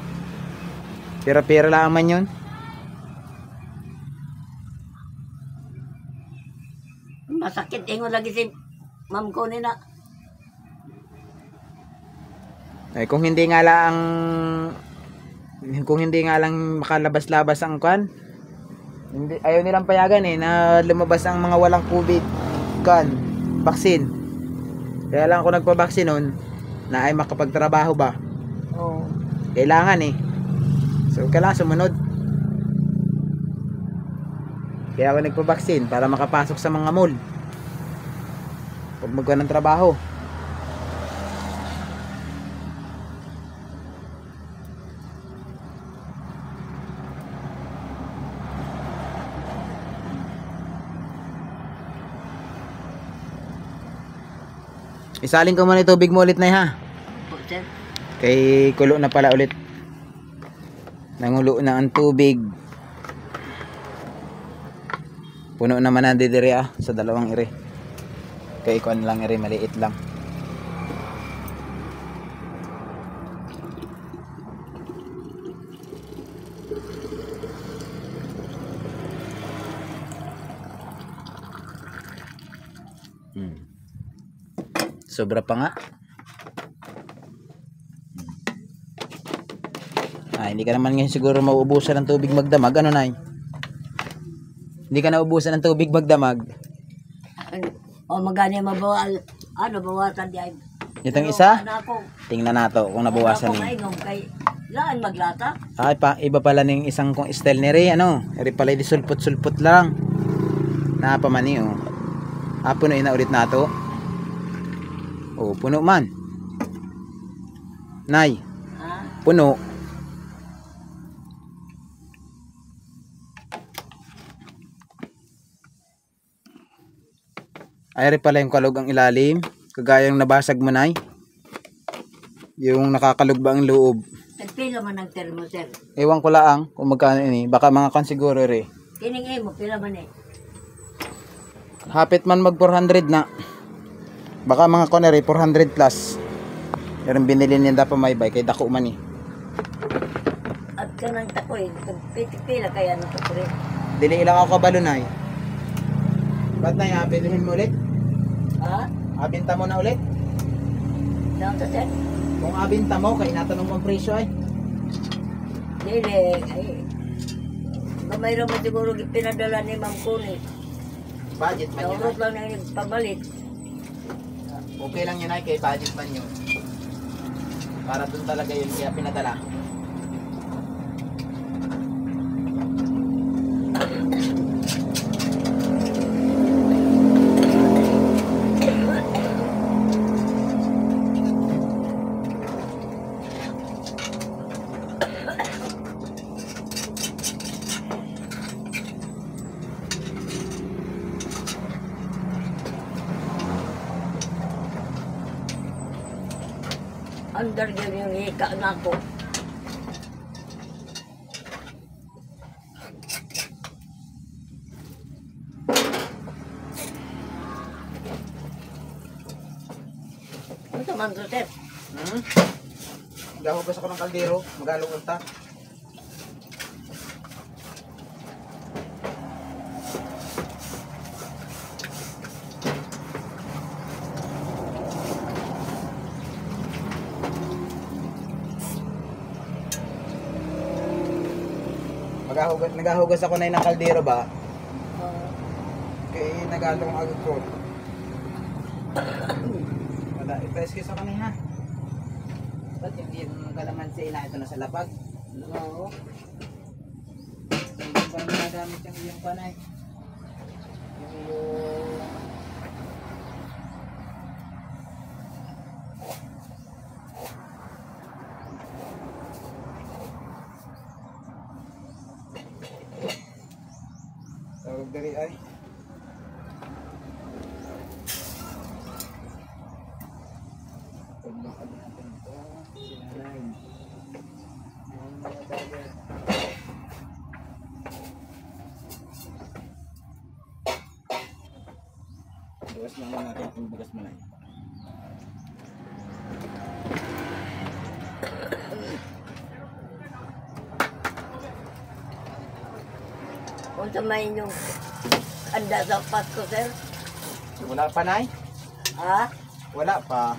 Pira-pira lang man yun. Masakit ingon lagi si ma'am ko nila. Ay kung hindi nga lang makalabas-labas ang kwan, hindi, ayaw nilang payagan na lumabas ang mga walang COVID kwan, vaccine. Kaya lang ako nagpa-vaccine noon na ay makapagtrabaho ba. Oo. Kailangan So kailangan sumunod. Kaya ako nagpa-vaccine para makapasok sa mga mall. Pag magkaroon ng trabaho. Isalin ko muna yung tubig mo ulit na ha. Po, sir. Kay kulo na pala ulit. Nangulo na ang tubig. Puno naman ang didiri sa dalawang ire. Kay kuan lang ire, maliit lang. Sobra pa nga. Hindi ka naman ngayon siguro mauubusan ng tubig magdamag. Ano, Nay? Hindi ka naubusan ng tubig magdamag. O magani mabawal. Bawasan di ay. Itong isa? Ako. Tingnan nato kung nabawasan ni. Kay laan maglata. Ay pa, iba pala ning isang kong style ni Ray, Ray pala di sulpot-sulpot lang. Napamani, puno na ulit nato. Puno man. Nay, Ha? puno. Ay, rin pala yung kalog ang ilalim. Kagayang nabasag mo, Nay. Yung nakakalog ba ang loob. Nagpila man ang termo, sir. Ewan ko lang kung magkano ini. Baka mga kan siguro, Ray. Kining mo, pila man Hapit man mag 400 na. Baka mga konere 400 plus. Yung binili niya dapat may bay kay dako man At kanang takoy, pila kaya na takoy. Dili ilang ako kabalo na Ba't na bilhin mo ulit? Ha? Abinta mo na ulit? Down to sir? Kung abinta mo, kay natanong mo ang presyo Dili, ay. Mayroon mo siguro pinadala ni Ma'am Kuni. Budget man yun. Naurot lang na yung pamalit. Okay lang yun kay budget man yun. Para dun talaga yun kaya pinadala. Under yun yung hika na ako. Ano naman to, sir? Gahugas ako ng kaldero, magalong unta. Nagahugas ako na ng kaldero ba? Kaya nagalong agad ko. Wala, ipa-excuse ako niya ha. Ba't hindi yung kalamansi na ito na sa lapag? Oo. Hindi pa nagamit yung iyong panay. Yung tawag dari ay paglakad natin ito. Sinanay. Bukas naman natin kung bukas malay. Kung sa may inyong anda sa Pasko, sir. Wala pa, Nay? Ha? Wala pa.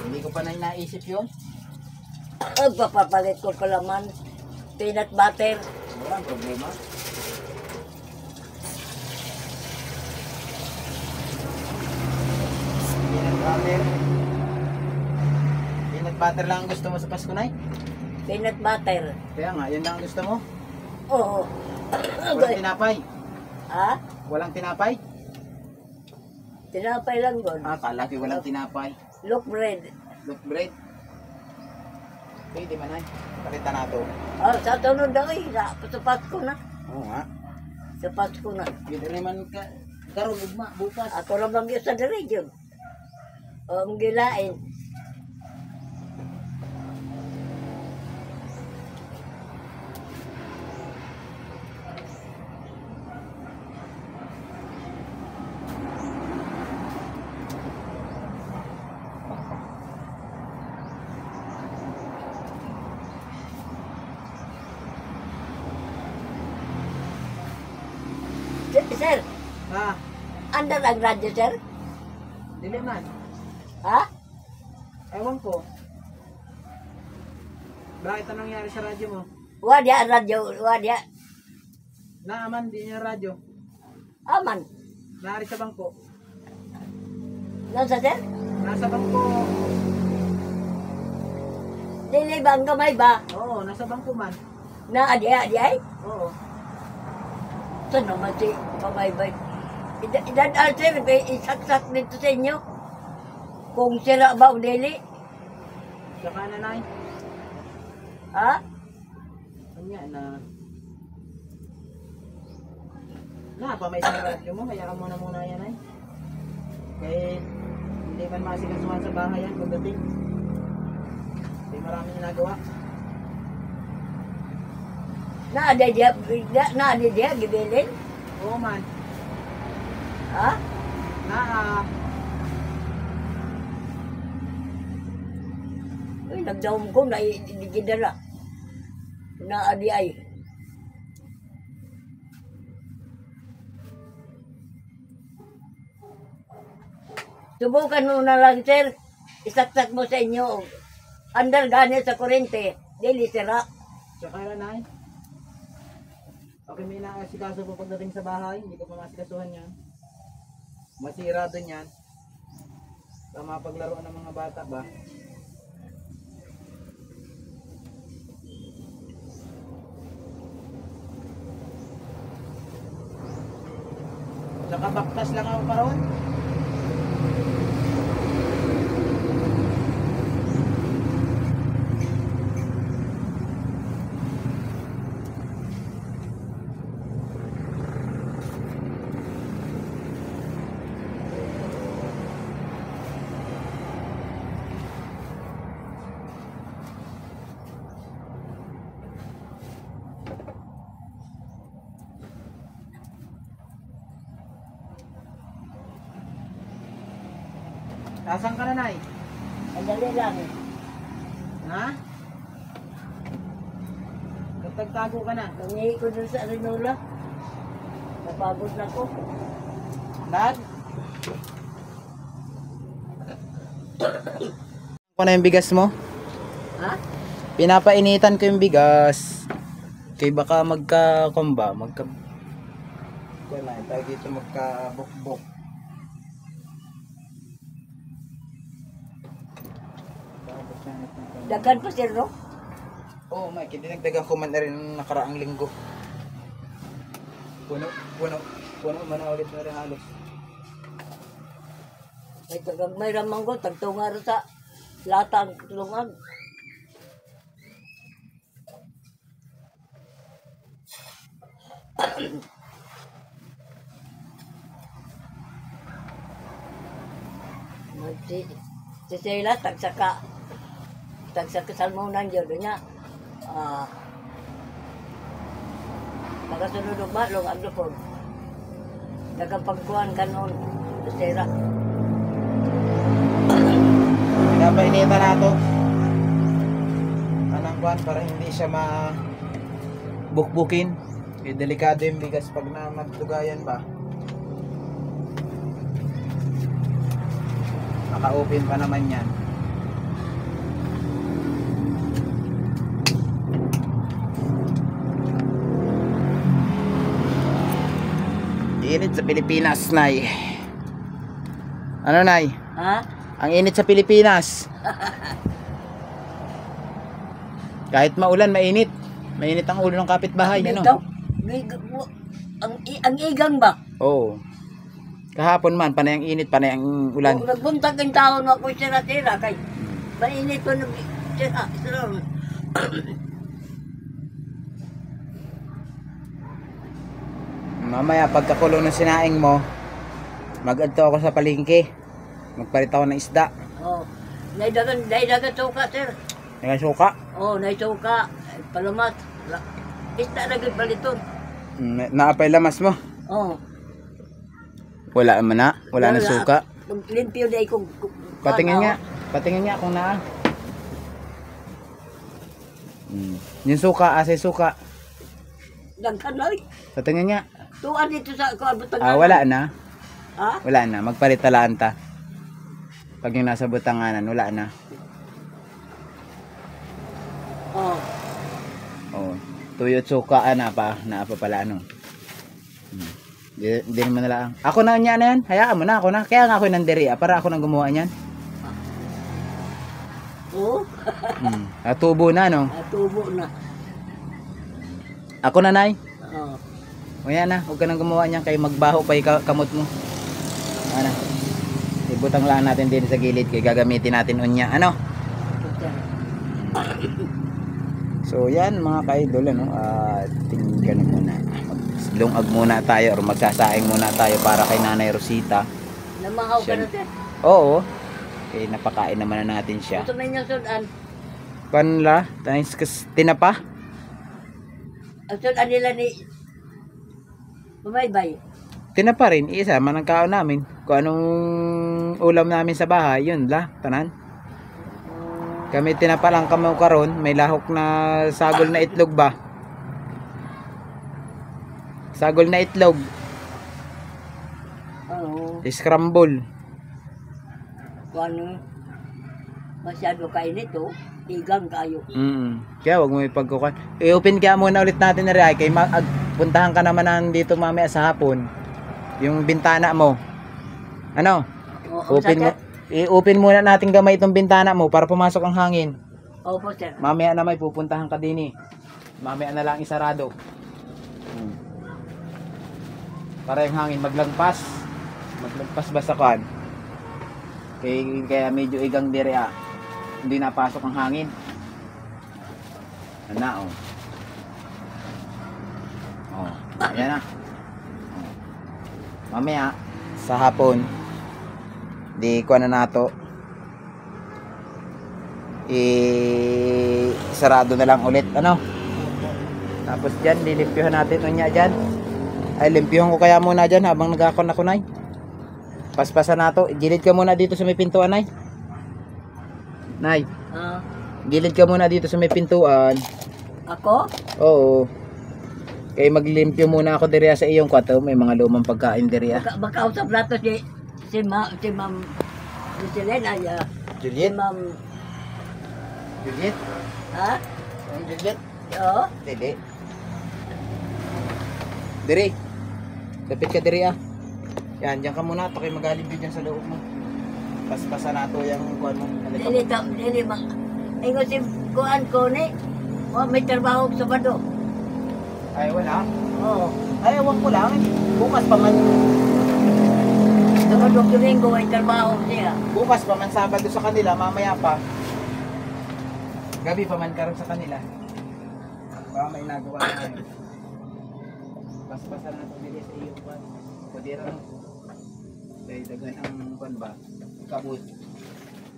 Hindi ko pa na naisip yun. Papapalit ko pala man. Peanut butter. Walang problema. Peanut butter. Peanut butter lang ang gusto mo sa Pasko, Nay? Peanut butter. Kaya nga, yun lang ang gusto mo. Oo. Walang tinapay. Ha? Walang tinapay? Tinapay lang doon. Ah, kala ko walang tinapay. Loaf bread. Loaf bread. Pwede man, Nay. Pakita na ito. Sa tunod daw eh. Sa Pasko na. Oo nga. Sa Pasko na. Pwede rin man ka. Karoon, ugma, bukas. Ako na bang sa region. O, ang gilain. Sir, Ha? andar ang radyo, sir? Dili man. Ha? Ewan ko. Bakit anong nangyari sa radyo mo? Wadya, radyo, wadya. Naaman, di niya radyo. Aman. Naari sa bangko. Nasa, sir? Nasa bangko. Dili ba ang gamay ba? Oo, nasa bangko man. Na adi ay? Oo. Saan naman si pamaybay? Idadal, sir, isaksak dito sa inyo. Kung sira ba o dili? Saka na, Nay. Ha? Kanya na. Pa may isang radyo mo, kaya ka muna yan, Nay. Kaya hindi man masikasuhan sa bahay yan pagdating. Hindi maraming ginagawa. Na dia gibilin? Oo man. Ha? Ay, nagdawom ko na igidala. Na adi ay. Subukan mo na lang, sir. Isaksak mo sa inyo. Andal gani sa kurente. Dili sira. Saka na, Nay. Okay, may naasikaso po pagdating sa bahay. Hindi ko pa masikasuhan yan. Masira din yan. Tama paglaro ng mga bata ba? Saka baktas lang ako karon. Nasaan ka na, Nay? Andali lang. Ha? Nagtagtago ka na. Nangihi ko dun sa Arinola. Napagod na ko. Dad? Ano na yung bigas mo? Ha? Pinapainitan ko yung bigas. Kaya baka magka-komba, wala, tayo dito magka-bok-bok. Dagan pa sir, no? Oo, Mike, dinagdagan ko man na rin nung nakaraang linggo. Puno man na ulit na rin halos. May tagang may ramanggo, tagtungar sa latang tulungan. Si Sheila, tagsaka salmonan yun. Doon niya, pagkasunod ng balong, ang lupon. Nagapagkuhan ka noon, si Sheila. Pinapainitan na to. Anang kuhan para hindi siya bukbukin. Delikado yung bigas pag magtugayan ba. Naka-open pa naman yan. Init sa Pilipinas, Nay. Ano, Nay? Ha? Ang init sa Pilipinas. Kahit maulan, mainit. Mainit ang ulo ng kapitbahay, ano? Ito? Ang igang ba? Oo. Kahapon man, panay ang init, panay ang ulan. Kung nagbuntag ang tao na ako sira-sira, kay mainit ko nag-sira. Mamaya, pagkakulo ng sinaing mo, mag-adto ako sa palengke. Magpalit ako ng isda. Oh, naidagan suka, sir. Nagasuka. Oh, naisuka, palamat. Isda na gud baliton. Naapay lamas mo. Oh. Wala man na. Wala na suka. Limpyo na ikong... Patingin nga. Patingin nga kung na. Yung suka, asay suka. Daghan na. Patingin nga. Tuan dito sa Butangan. Wala na. Ha? Wala na. Magpalit talaan ta. Pag yung nasa Butanganan, wala na. Oh. Oh. Tuyot suka, na pa pala ano. Di naman nila. Ako na niya na yan. Hayaan mo na ako na. Kaya nga ako nandiri. Para ako nang gumawa niyan. Oh. Tubo na, no? Tubo na. Ako na, Nay. Oh. O yan na. Huwag ka nang gumawa niyan. Kaya magbaho pa yung kamot mo. Ano? Ibutang lang natin din sa gilid. Kaya gagamitin natin unya. Ano? So yan mga ka-idol, ano? Tingnan muna. Maglungag muna tayo or magsasaing muna tayo para kay Nanay Rosita. Namahaw ka na, sir. Oo. Okay, napakain naman na natin siya. Ito may niyang sudan. Panla, tinapa. Ang sudan nila ni... Bumaybay. Tinapa rin, isa man ang kaon namin. Kung anong ulam namin sa bahay, yun la, tanan. Kami tinapa lang kami karon, may lahok na sagol na itlog ba? Sagol na itlog. Oo. Scramble. Kung ano, masyado kainit, oh. Igang kayo. Kaya wag mo ipagkukan. I-open kaya muna ulit natin na rin. Kay puntahan ka naman nandito mamaya sa hapon. Yung bintana mo. Ano? Open mo. I-open muna natin gamay itong bintana mo para pumasok ang hangin. Opo, sir. Mamaya na may pupuntahan ka din eh. Mamaya na lang isarado. Para yung hangin maglagpas. Maglagpas ba sa kan? Kaya medyo igang dire hindi napasok ang hangin. Ano oh. Oh, ayan na. Mamaya sa hapon di ko na nato sarado na lang ulit, ano. Tapos dyan lilimpyuhan natin unya dyan. Ay, limpyuhan ko kaya muna dyan habang nagkakon ako, Nay. Paspasan nato. Gilid ka muna dito sa may pintuan, Nay. Nay, gilid ka muna dito sa may pintuan. Ako? Oo. Kaya maglimpyo muna ako diriya sa iyong kwarto. May mga lumang pagkain diriya. Baka usap nato si Ma'am Selena. Juliet? Si Ma'am... Juliet? Ha? Juliet? Oo? Dili. Diri. Lapit ka diri Yan, diyan ka muna. Ito kayo mag-alimpyo dyan sa loob mo. Paspasan nato yung kuhan mo. Dili ba? Ingo si kuhan ko ni. May trabaho sa Bado. Ay, wala. Oo. Ay, ewan ko lang. Bukas pa man. Sa Bado Domingo may trabaho siya. Bukas pa man Sabado sa kanila. Mamaya pa. Gabi pa man karon sa kanila. Baka may nagawa na. Paspasan nato dili sa iyo. Pwede rin. Dahil dagan ang kan ba? Kabut.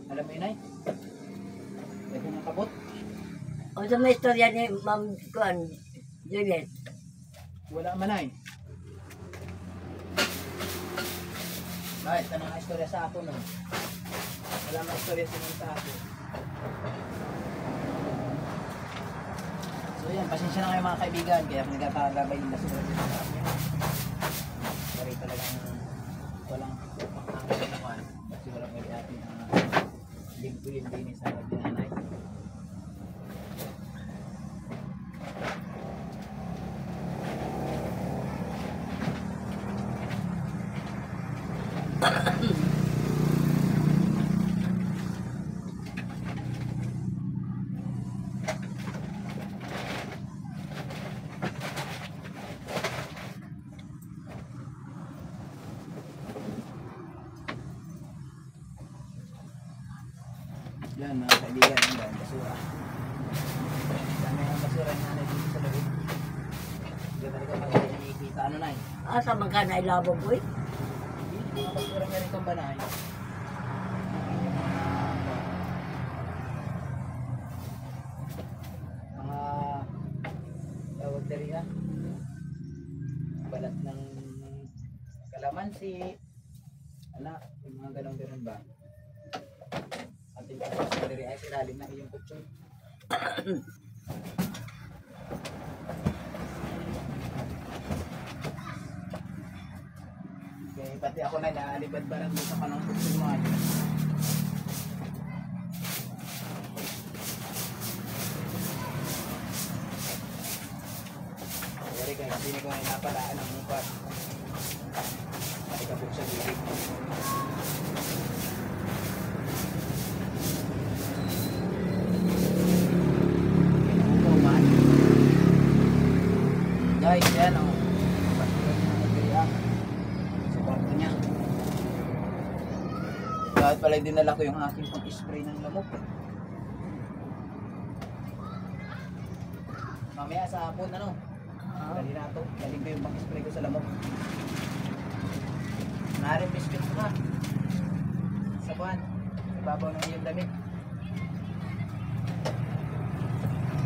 Alam mo inay? Dagan ang kabut. O sa may istorya ni Ma'am Kuan, Juliet. Wala man ay. Bakit? Tanong ang istorya sa ako no? Wala man istorya sa ako. So yan, pasensya na kayo mga kaibigan. Kaya kung nagkakagabay yung basura dito sa akin. Sorry talagang walang makakangin naman. Kasi walang pwede atin ang big-pulin din sa dinanay. Yan mga kaibigan, yan basura. Dami ang basura yung nanay dito sa loob. Hindi talaga maganda niya makikita. Ano na eh? Asa man ka na ilabog boy? Mga basura niya rin kang banay. Mga tawag dari balat ng kalamansi. Anak, yung mga ganong-ganon ba? Ating tapos na rin ay ilalim na iyong kutsyon. Okay, pati ako na naalibad barang doon sa kanang kutsyon mo. Dari guys, hindi ko na napalaan ang mukha. Pati kabuk sa bibig. Guys, yan o. Sa kwarto niya. Dahil pala dinala ko yung aking pag-spray ng lamok. Mamaya sa hapon, ano? Dali na ito. Daling ko yung pag-spray ko sa lamok. Narin biscuit ko na. Sa buwan. Ibabaw ng iyong damit.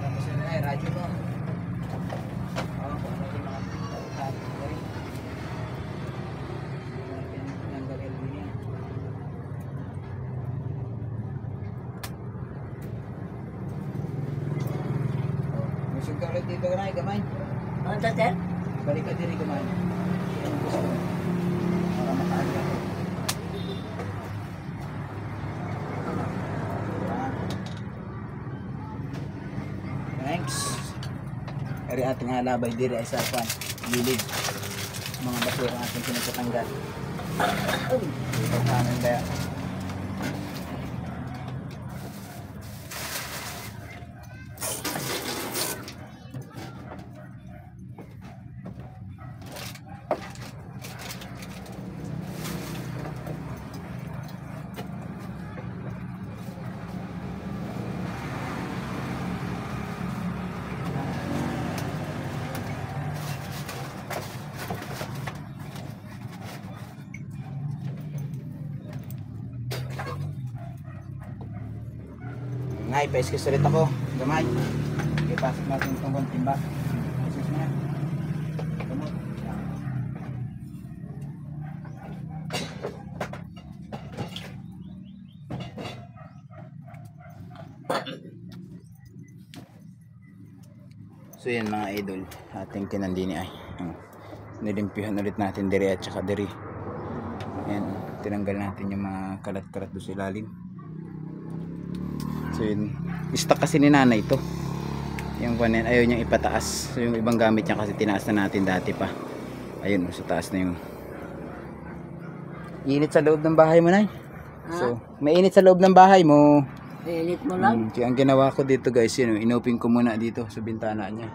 Tapos yun na ay, radyo mo. Busog ka ulit dito na, gamay. Ano ta sir? Balik ka diri gamay. Yan ang gusto mo. Para makaali ako. Thanks. Kari ating alabay diri ay sa kwan. Gilid. Mga basura ating pinagtatanggal. Dito kanan kaya. Ngay, pa-excuse ulit ako. Gamay. Okay, pasok natin itong konting ba. Excuse mo na. Gamot. So yan mga idol, ating kinandini ay. Nilimpihan ulit natin diri at saka diri. Ayan, tinanggal natin yung mga kalat-kalat doon sa ilalim. So yun, stock kasi ni nanay ito. Yung kanin, ayaw niyang ipataas. So yung ibang gamit niya kasi tinaas na natin dati pa. Ayun, sa taas na yung init sa loob ng bahay mo, Nay. So, may init sa loob ng bahay mo. Init mo lang. Kaya ang ginawa ko dito guys, yun, inopen ko muna dito sa bintana niya.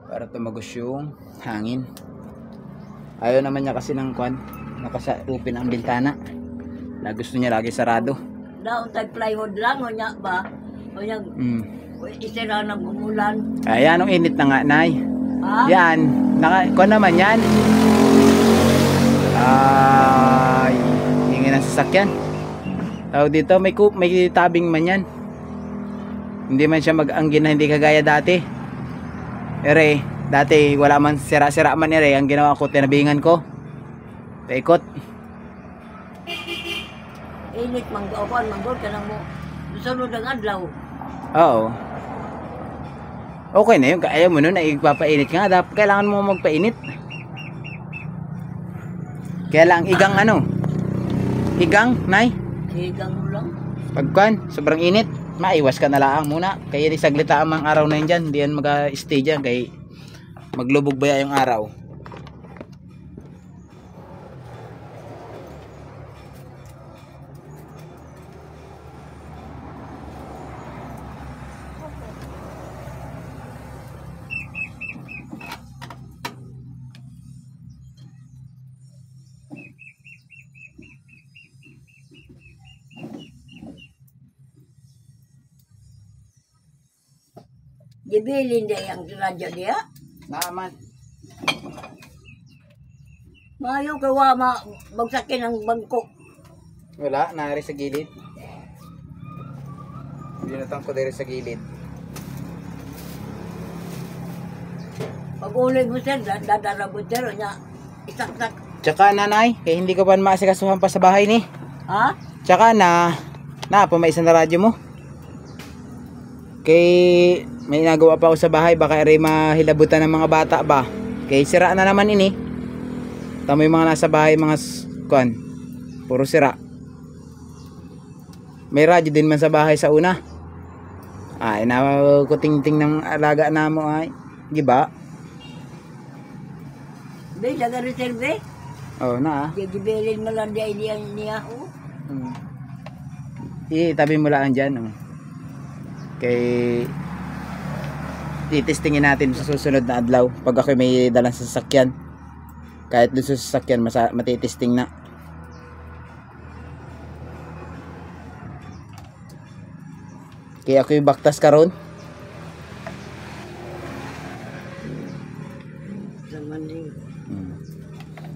Para tumagos yung hangin. Ayaw naman niya kasi ng kwan, naka-open ang bintana. Gusto niya lagi sarado. Daon tayo plywood lang, o niya ba? O niya, isira ng umulan. Ayan, ang init na nga, Nay. Ha? Yan, kuha naman yan. Ingin ng sasakyan. Tawag dito, may tabing man yan. Hindi man siya mag-angin na hindi kagaya dati. Ere, dati wala man sira-sira man ere. Ang ginawa ko, tinabingan ko. Paikot. Init manggaupan, manggol ka lang mo. Sunod ang adlaw. Oo. Okay na yun. Ayaw mo nun na ipapainit ka nga. Kailangan mo magpainit. Kaya lang igang ano? Igang, Nay? Higang mo lang. Pagkan, sobrang init. Maiwas ka na lang muna. Kaya di saglita ang mga araw na yun dyan. Hindi yan mag-stay dyan. Kaya maglubog ba yung araw. Gibilin na yung radyo niya. Naman. Mayo kawa bagsakin ang bangko. Wala, nari sa gilid. Binatang ko diri sa gilid. Pag ulit mo sir, dadala mo sir, niya isaksak. Tsaka nanay, kaya hindi ko pa maasikasuhan pa sa bahay ni. Ha? Tsaka pumaisa na radyo mo. Kay may nagawa pa ako sa bahay, baka rin mahilabutan ng mga bata ba. Kay sira na naman ini. Tama yung mga nasa bahay, mga kuan, puro sira. May radyo din man sa bahay sa una. Ay, nakuting-ting ng alaga na mo ay. Giba? Be, daga reserve. Oh, na. Gibilin mo lang niya. Oh. Itabi mo lang dyan. Oh. Kay titestingin natin sa susunod na adlaw pag ako may dalang sasakyan. Kahit doon sa sasakyan matitesting na. Kaya ako yung baktas karon.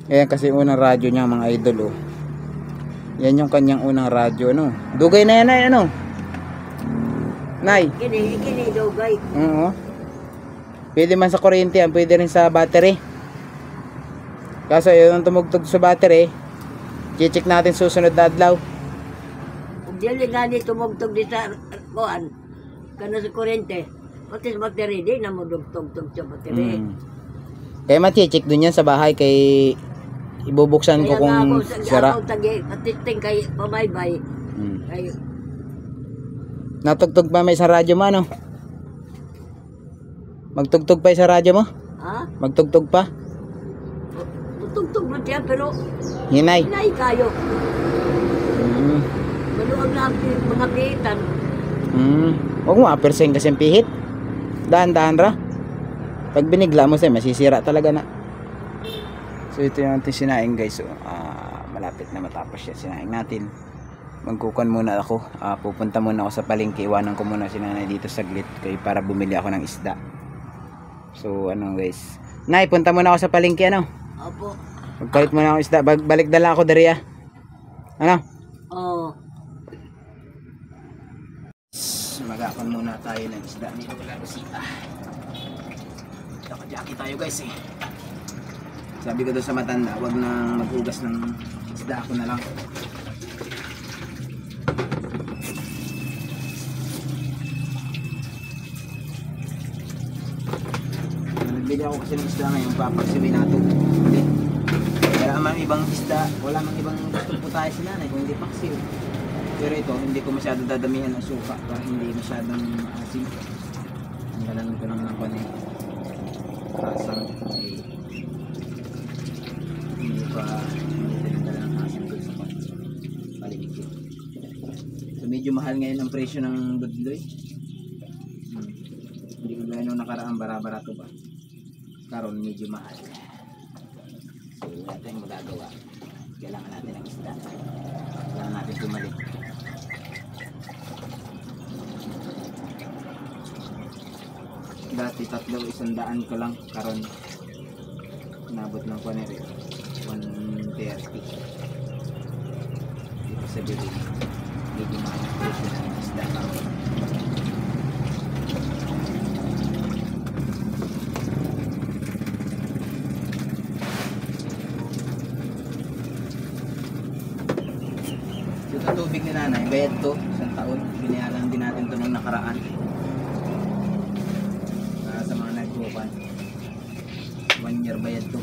Ayan kasi unang radyo niya mga idol oh. Yan yung kanyang unang radyo no. Dugay na yan ay ano. Nay. Kini dugay. Oo. Pwede man sa kuryente yan, pwede rin sa battery. Kaso yun ang tumugtog sa battery, i-check natin susunod na adlaw. Kung dili nga ni tumugtog di sa kuan, kana sa kuryente, pati sa battery, di na mo dugtog-tog sa battery. Kaya mati-check dun yan sa bahay kay ibubuksan ko kung sira. Patiting kay pamaybay. Kay natugtog pa may sa radyo mo ano? Magtugtog pa sa radyo mo? ha? Magtugtog pa? Tugtog mo siya pero Hinay. hinay kayo. Maluwag na ang mga pihitan. Huwag mo apersen kasi pihit. Dahan-dahan ra. Pag binigla mo siya, masisira talaga na. So ito yung ating sinaing guys. So, malapit na matapos siya. Sinaing natin. Magkukuan muna ako. Pupunta muna ako sa palengke. Iwanan ko muna si nanay dito saglit. Kaya para bumili ako ng isda. So ano guys. Nay, punta muna ako sa palengke ano. Opo. Magpalit muna ako isda. Balik dala ako dari ah. Ano? Oo. Magakon muna tayo ng isda ni Lola Rosita. Nakajaki tayo guys eh. Sabi ko doon sa matanda, wag nang maghugas ng isda, ako na lang. Nagbili ako kasi ng isda ngayon, papagsiwi nato. Wala mang ibang isda, wala mang ibang gusto po tayo si nanay kung hindi paksiw. Pero ito, hindi ko masyado dadamihan ng suka para hindi masyadong asin. Ang galang ko naman ako na rasang hindi tinagdala ng asin doon sa paligid. So medyo mahal ngayon ang presyo ng budloy. Hindi ko gaya nung nakaraang bara-bara to ba. Karon medyo mahal. So wala tayong magagawa. Kailangan natin ng isda. Kailangan natin bumalik. Dati 300 ko lang karon nabot ng 400. 130. Ibig sabihin, medyo mahal ng isda namin. Ito tubig ni nanay, bayad to, isang taon. Binayaran din natin to nung nakaraan. Para sa mga nagkuhan. 1 year bayad to.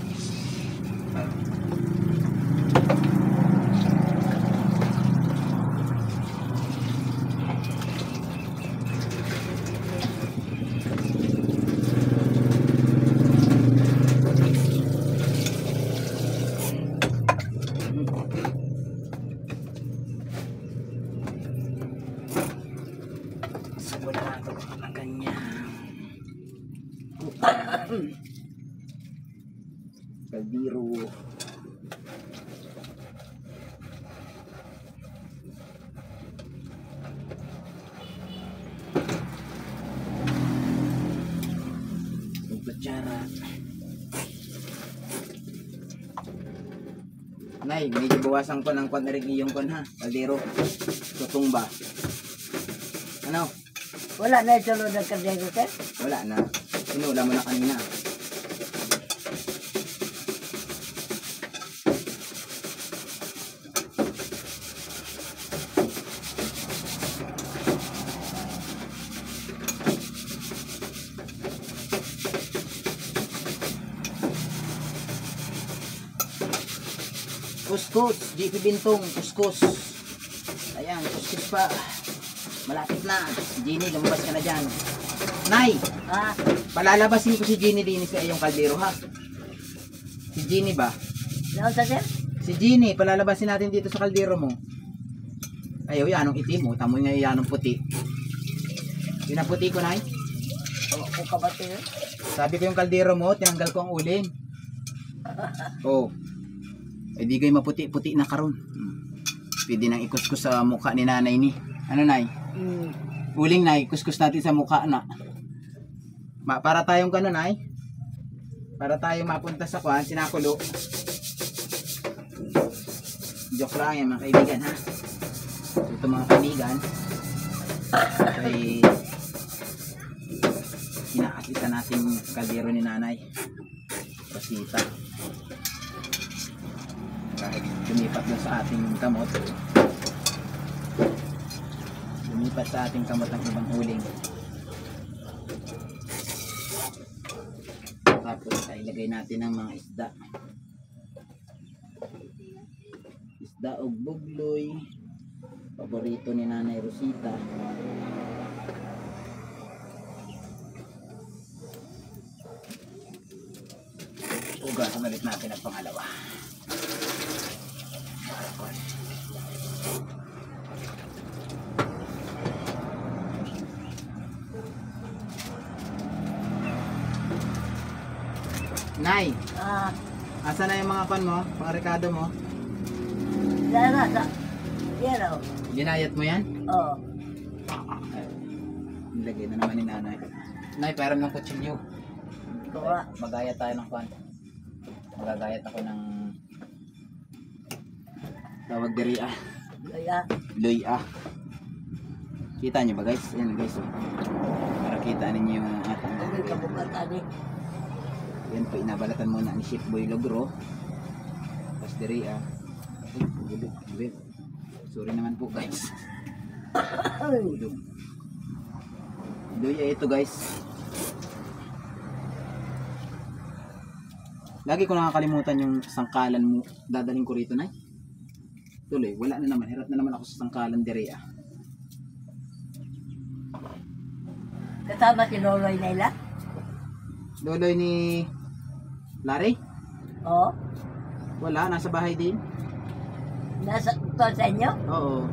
Kaldero. Kutsara. Nay, medyo bawasan ko ng kwan na rin iyong kwan ha. Kaldero. Tutong ba? Ano? Wala na ito ng kardero, sir? Wala na. Sinula mo na kanina. Kuskus, JP Bintong, kuskus. Ayan, kuskus pa. Malapit na. Jenny, lumabas ka na dyan. Nay! Ah, Palalabasin ko si Jenny din sa iyong kaldero ha. Si Jenny ba? ano sa sir? Si Jenny, palalabasin natin dito sa kaldero mo. Ayaw, yanong itim mo. Tamo nga yanong puti. Yun ang puti ko, Nay. O, kung kabati yun. Sabi ko yung kaldero mo, tinanggal ko ang uling. Oh. Eh di kayo maputi-puti na karon. Pwede nang ikuskus sa mukha ni nanay ni. Ano, Nay? Uling, Nay, kuskus natin sa mukha na. Para tayong gano'n, Nay. Para tayong mapunta sa kuhan, sinakulo. Joke lang yan, mga kaibigan, ha? So, ito mga kaibigan, ay inaasita natin yung kaldero ni nanay. Pasita. Kahit lumipat doon sa ating kamot, lumipat sa ating kamot ang ibang uling. Tapos ay ilagay natin ang mga isda. Isda o bugloy, paborito ni Nanay Rosita. Ugasan ulit natin ang pangalawa. Nay, asa na yung mga pan mo? Pang-rekado mo? Sa, yan o. Ginayat mo yan? Oo. Nilagay na naman ni nanay. Nay, pairam ng kutsilyo. Kuha. Magayat tayo ng pan. Magagayat ako ng tawag diri Kaya, Luya. Kita nyo ba guys? Ayan guys. Para kita ninyo yung ating hindi ka bukatan eh. yan po, inabalatan muna ni Chef Boy Logro. Tapos diri ay, gulog. Sorry naman po guys. Gulog. Luya ito guys. Lagi ko nakakalimutan yung sangkalan mo. Dadaling ko rito, Nay. Tuloy, wala na naman. Hirap na naman ako sa sangkalan diri Kasama si Loloy nila? Loloy ni Larry? Oo. Wala, nasa bahay din. Nasa ito sa inyo? Oo.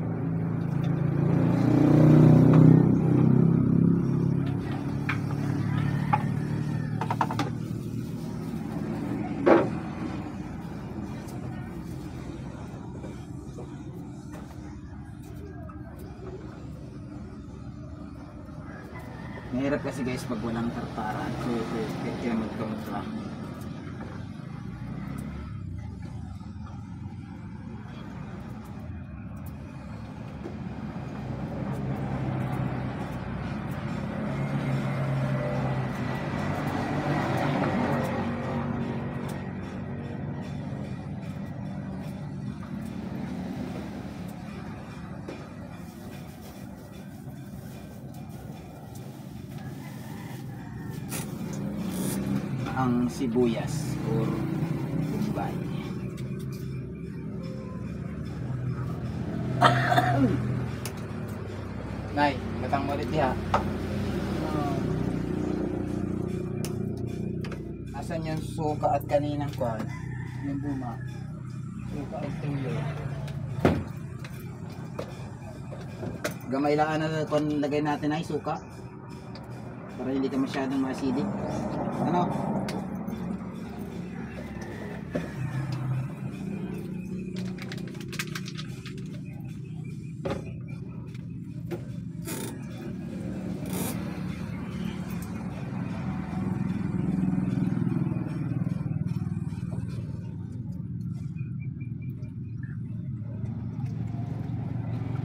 Mahirap kasi guys pag walang tartaran. So, kaya magkamot lang. ang sibuyas or bombay. Nay, matang mo ulit diha. Asan yung suka at kaninang kwan? Yung buma. Suka at tuyo. Gamay lang na kung lagay natin ay suka. Para hindi ka masyadong ma-acidic. Ano?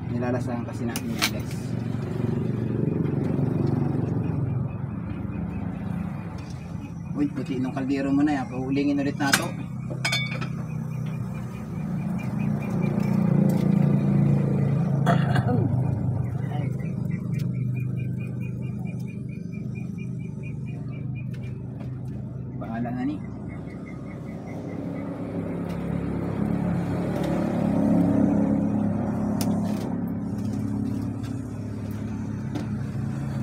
Nilalasahan kasi natin yan, guys. Uy, puti nung kaldero mo na yan. Paulingin ulit na ito. Bahala na ni.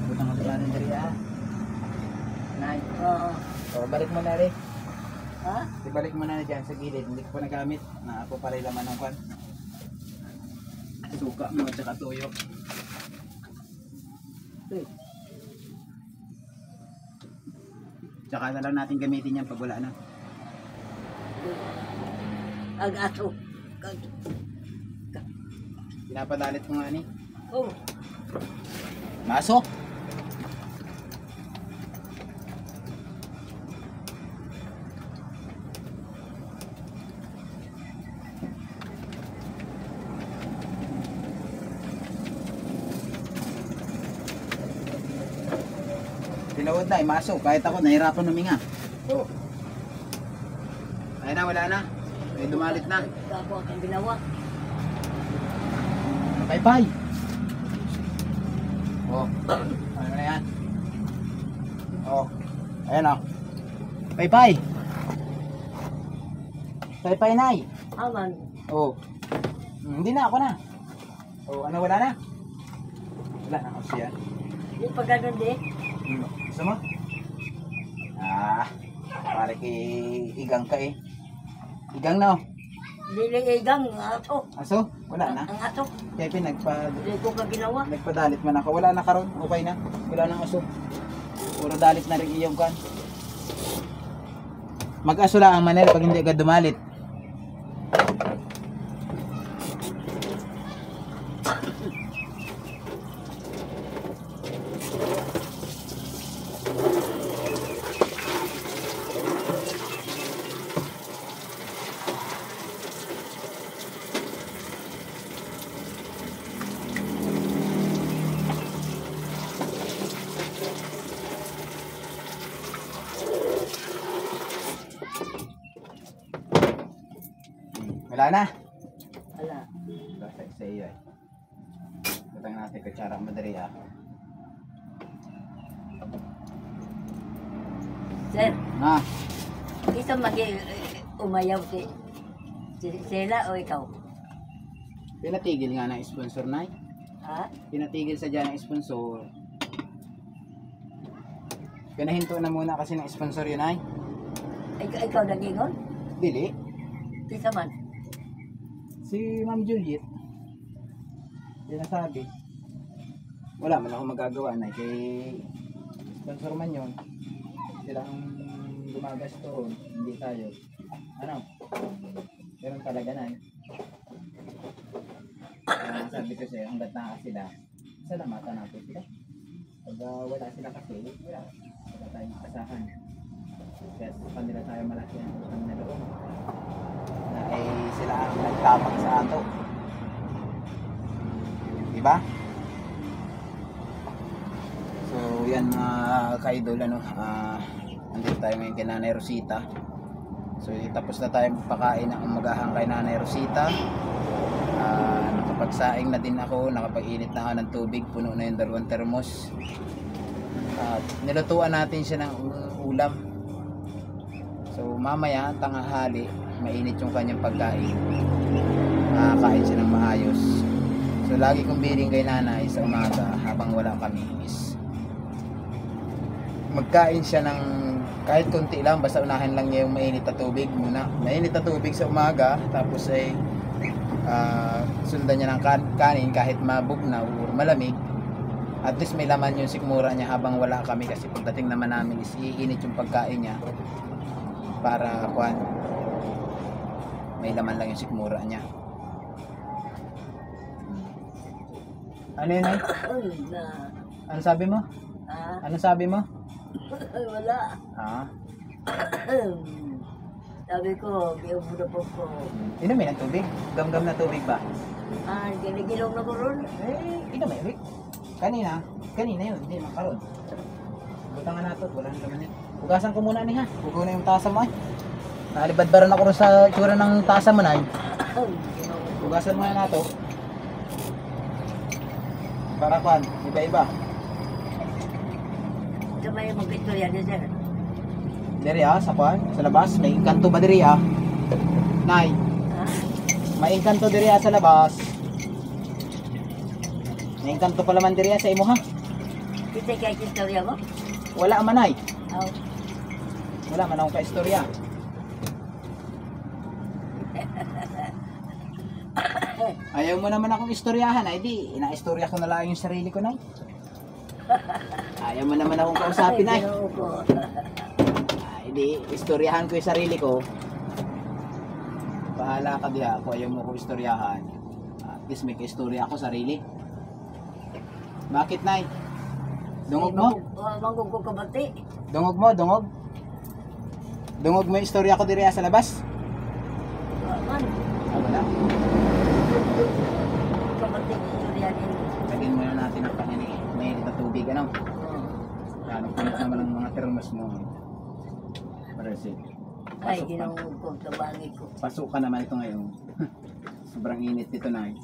Butang magkalanan dari ah. Nay. Oo. So, balik mo na rin. Ha? Ibalik mo na dyan sa gilid. Hindi ko pa nagamit. Na ako pala yung laman ng kwan. Suka mo at saka tuyo. Tsaka na lang natin gamitin yan pag wala na. Ang aso. Pinapadalit ko nga ni. Oh. Maso! Tinawad na, maso. Kahit ako, nahirapan huminga. Oh. Ayun na, wala na. Ay, dumalit na. Gago ang ginawa. Paypay! Oh, ano na yan? Oh, ayan oh. Paypay! Paypay, nay! Aman. Oh, hindi na, ako na. Oh, ano, wala na? Wala na, kasi yan. Di pa ganun di. Gusto mo? Ah, pare kay igang ka eh. Igang na oh. Liliigang ang aso. Aso? Wala na. Ang aso. Kaya Hindi ko ka ginawa. nagpadalit man ako. Wala na karon, okay na. Wala nang aso. Puro dalit na rin iyong kan. Mag-aso lang ang manera pag hindi agad dumalit. Wala na. Wala. Basta sa iyo eh. Batang natin kutsara madali ah. Sir, Ah, isa umayaw si Sela o ikaw? pinatigil nga ng sponsor na Ha? Pinatigil sa dyan ng sponsor. Pinahinto na muna kasi ng sponsor yun ay. Ikaw nagingon? Dili. Isa man. Si Ma'am Juliet. Yan nasabi. Wala man ako magagawa na kay sponsor man yun. Silang gumagas doon. Hindi tayo. Ano? Pero talaga na eh. Sabi ko sa'yo, hanggat na sila, salamatan natin sila. Pag wala sila kasi, wala tayong kasahan. Kaya sa kanila tayo malaki ang utang na loob. Na sila ang nagtapang sa ato. Diba? So yan mga ka-idol, nandito tayo ngayon kay Nanay Rosita. So tapos na tayo pakain ng umagahan kay Nanay Rosita. Nakapagsaing na din ako, nakapag-init na ako ng tubig, puno na yung 2 termos. Nilutuan natin siya ng ulam. So mamaya tanghali, mainit yung kanyang pagkain. Makakain siya ng maayos. So lagi kong biling kay nanay sa umaga habang wala kami is magkain siya ng kahit konti lang, basta unahin lang niya yung mainit na tubig muna. Mainit na tubig sa umaga, tapos ay sundan niya ng kanin kahit mabugnaw o malamig. At least may laman yung sikmura niya habang wala kami, kasi pagdating naman namin is iinit yung pagkain niya para may laman lang yung sikmura niya. Ano yun ay? Ano sabi mo? Ano sabi mo? Wala. Ha? Sabi ko, biyong muna po ko. Inumin ang tubig? Gamgam na tubig ba? Ginigilong na ko ron. Inumin, Rick. Kanina yun, hindi makaroon. Butangan nato, wala na naman eh. Hugasan ko muna ni ha. Hugo na yung tasa mo eh. Nalibadbaran ako rin sa itsura ng tasa mo na eh. Hugasan muna nato. Para kwan, iba-iba. Ito ba yung mag-istorya niya, sir? Diri sa kwan, sa labas. May engkanto ba diri Nay, may engkanto diri sa labas. May engkanto pala man diri sa imo ha. Kita kaya istorya mo? Wala man ay. Oh. Wala man akong kaistorya. Ayaw mo naman akong istoryahan, ay di, ina-istorya ko na lang yung sarili ko, Nay. Ayaw mo naman akong kausapin, Nay. Ay di, istoryahan ko yung sarili ko. Bahala ka diha, kung ayaw mo ko istoryahan. At least may kaistorya ako sarili. Bakit, Nay? Dungog mo? Manggog ko kabati. Dungog mo, dungog? Dungog mo yung istorya ko diri sa labas? Man, Wala. kabati istorya niya. Lagyan muna natin ang kanini. May na tubig, ano? Ano po naman ang mga termos mo. Parasi. Ay, ginawag ko sa bangit ko. Pasok ka naman ito ngayon. Sobrang init ito, Nay.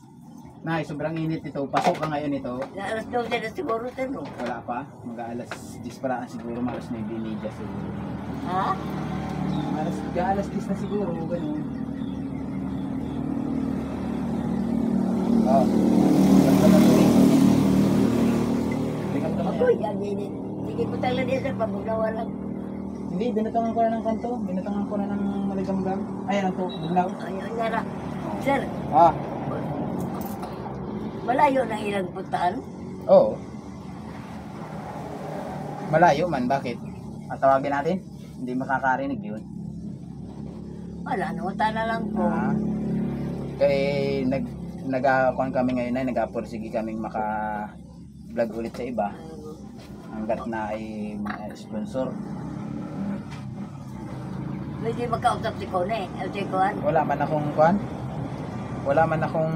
Nay, sobrang init ito. Pasok ka ngayon ito. Alas 12 na siguro, sir, no? Wala pa. Mag-aalas 10 para siguro. Malas 9 binidya siguro. Ha? Mag-aalas 10 na siguro. Ganun. Oh. Ako, yan, yan. Sige po talaga niya, sir, pabugnawa lang. Hindi, binutangan ko na ng kanto. Binutangan ko na ng maligamgam. Ayan ang to, bugnaw. Ayun, yara. Sir, Ah, malayo na ilang puntaan. oo. Malayo man, bakit? At tawagin natin? Hindi makakarinig yun. Wala, nawata na lang po. Kaya nag-akuan kami ngayon ay nag-apursige kaming maka-vlog ulit sa iba. Hanggat na ay mga sponsor. Hindi makausap si Kone. Si Kuan. Wala man akong kuan. Wala man akong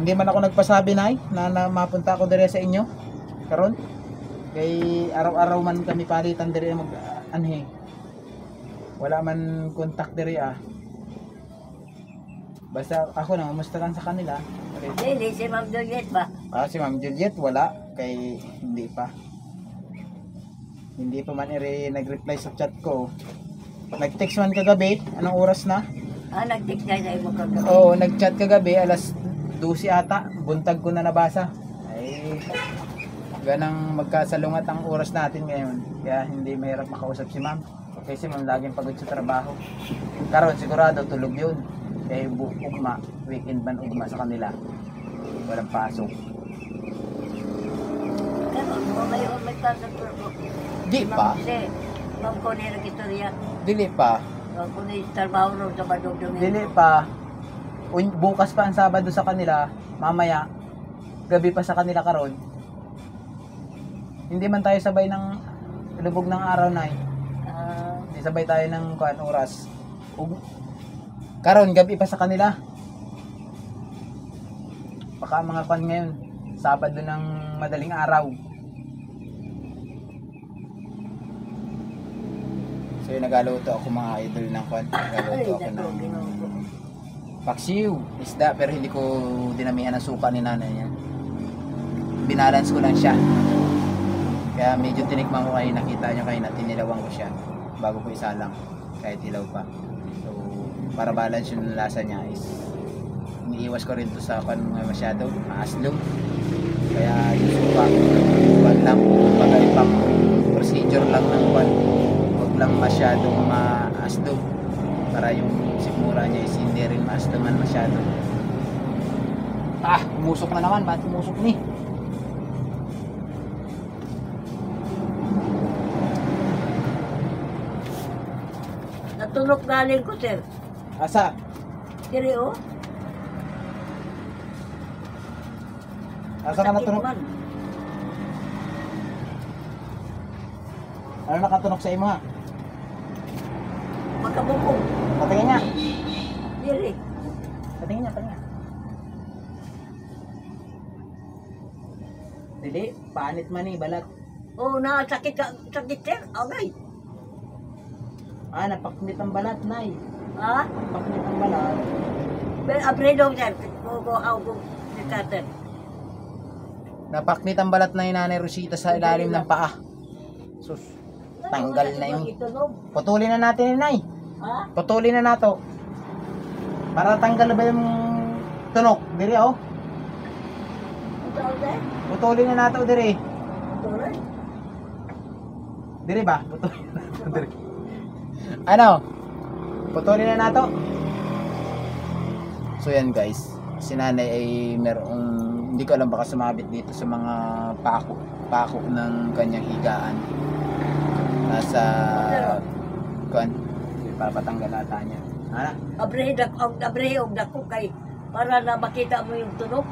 hindi man ako nagpasabi na mapunta ako dire sa inyo karon. Kay araw-araw man kami palitan dire mag anhi. Wala man contact dire Basta ako na musta lang sa kanila. Hindi, si Ma'am Juliet ba? Si Ma'am Juliet wala kay hindi pa. Hindi pa man nag-reply sa chat ko. Nag-text man kagabi, anong oras na? Nag-text niya sa imo kagabi. Oo, nag-chat kagabi, alas 12 ata, buntag ko na nabasa. Ay, ganang magkasalungat ang oras natin ngayon. Kaya hindi mahirap makausap si ma'am. Kasi ma'am laging pagod sa trabaho. Karon sigurado tulog yun. Kaya ugma, weekend man ugma sa kanila. Walang pasok. Pero, may pasok po. Di pa, Ma'am Kone nag-istorya. dili pa. Ma'am Kone trabaho ron sa Badog doon. Dili pa. Bukas pa ang Sabado sa kanila, mamaya gabi pa sa kanila karon. Hindi man tayo sabay ng lubog ng araw na Hindi sabay tayo ng oras. Karon gabi pa sa kanila. Baka mga ngayon, Sabado ng madaling araw. So nagaluto ako mga idol ng nagaluto ako ng paksiw, isda, pero hindi ko dinamihan ng suka ni nanay niya. Binalance ko lang siya. Kaya medyo tinikman ko kayo, nakita nyo kayo na tinilawang ko siya. bago ko isalang kahit ilaw pa. So para balance yung lasa niya is iniiwas ko rin to sa masyado maaslog. Kaya yung suka buwan lang, baga ibang procedure lang ng buwan, huwag lang masyadong maaslog para yung sikmura niya is hindi rin maaslogan masyado. Umusok na naman, ba't umusok ni? Natunog galing ko, sir. Asa? Diri, oh. Asa ka natunog? man. Ano nakatunog sa imo ha? Magkabukong. Patingin niya. Diri. Patingin niya, patingin niya. Dili, panit man ni balat. Oh, sakit sir. Okay. Napaknit ang balat, nay. Ha? Napaknit ang balat. Pero apredo, sir. Go out ko. Sir. Napaknit ang balat na ni Nanay Rosita sa ilalim ng paa. Sus, tanggal na yung... Putulin na natin ni Nay. Ha? Putulin na nato. Para tanggal na ba yung tunog? Diri, oh. Ito, sir. Putulin na nato, diri. Tuloy. Diri ba? Putulin na nato, diri. Ano? Putulin na nato. So yan guys, si Nanay ay merong, hindi ko alam baka sumabit dito sa mga pako ng kanyang higaan. Nasa kuan, para patanggal ata niya. Ana? Abrehog dako kay para na makita mo yung tunog.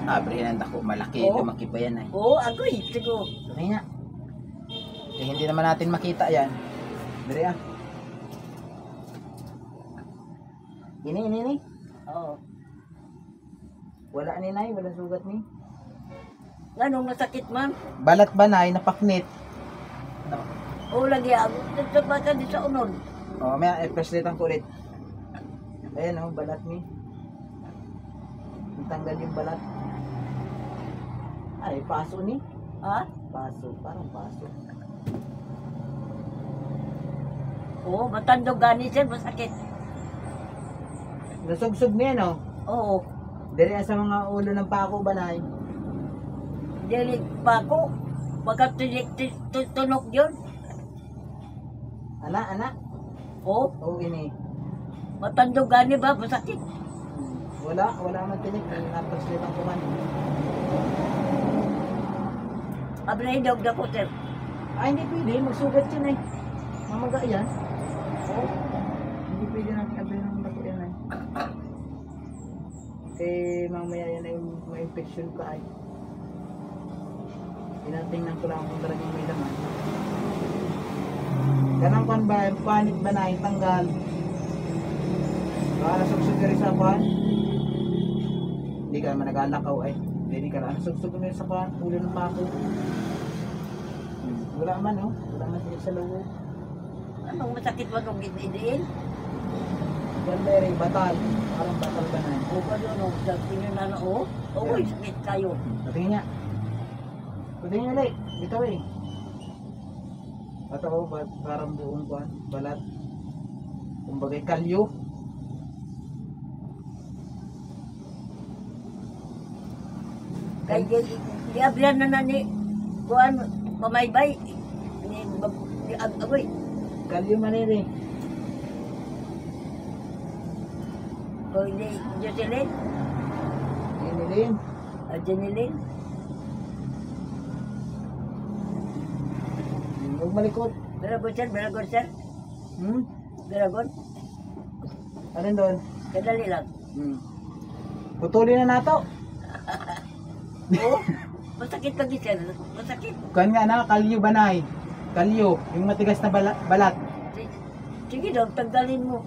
Abrihan dako, malaki, Oo. lumaki pa yan ay. Oo, agoy. Siguro. Sabi nga. Eh, hindi naman natin makita yan. Diri ah. Ini. Oo. Wala ni Nay, wala sugat ni. Ganong nasakit man. Balat ba Nay, napaknit? No. Oo, lagi ako. Nagsabasan di sa unod. Oh, may press ang kulit. Ayan oh, balat ni. Tanggal yung balat. Ay, paso ni. Ha? Paso, parang paso. Oo, matandog gani sir. Masakit. Nasugsog niya no? Oo. Diri sa mga ulo ng pako ba Nay? Dili pa ako. Pagka tunog yun. Ana. Oo. Oh, ini. Matandog gani ba? Masakit. Wala man tinik. Napress ang kuman. Abrehog dako sir. Ay, hindi pwede. Magsugat yun eh. Mamaga yan. Oo. Hindi pwede natin abrin ng bako yan eh. Eh, mamaya yan ay may infection ka ay. Tinatingnan ko lang kung talagang may laman. Ganang pan ba? Panit ba na? Yung tanggal. Baka nasugsug ka rin sa pan. Hindi ka naman nag-alakaw ay. Hindi ka na. Nasugsug ka rin sa pan. Ulo ng pako. Wala man oh. Wala man siya sa loob. Anong masakit ba nung idiin? Ganda rin, batal. Parang batal ba na? O ba yun? O, tingin na oo. Oo, sakit kayo. Patingin niya. Patingin niya ulit. Ito eh. Ito oh, parang buong kuhan. Balat. Kumbagay kalyo. Kaya diablan na ni kuan pamaybay. Ni agoy. Kalyo maniri. O hindi Jocelyn. Inilin. Janilin. Huwag malikot. Beragon sir. Hmm? Beragon. Alin doon? Kadali lang. Putulin na nato. Oo. Masakit lagi sir. Masakit. Kuhan nga na, kalyo banay. Kalyo. Yung matigas na balat. Sige daw, tanggalin mo.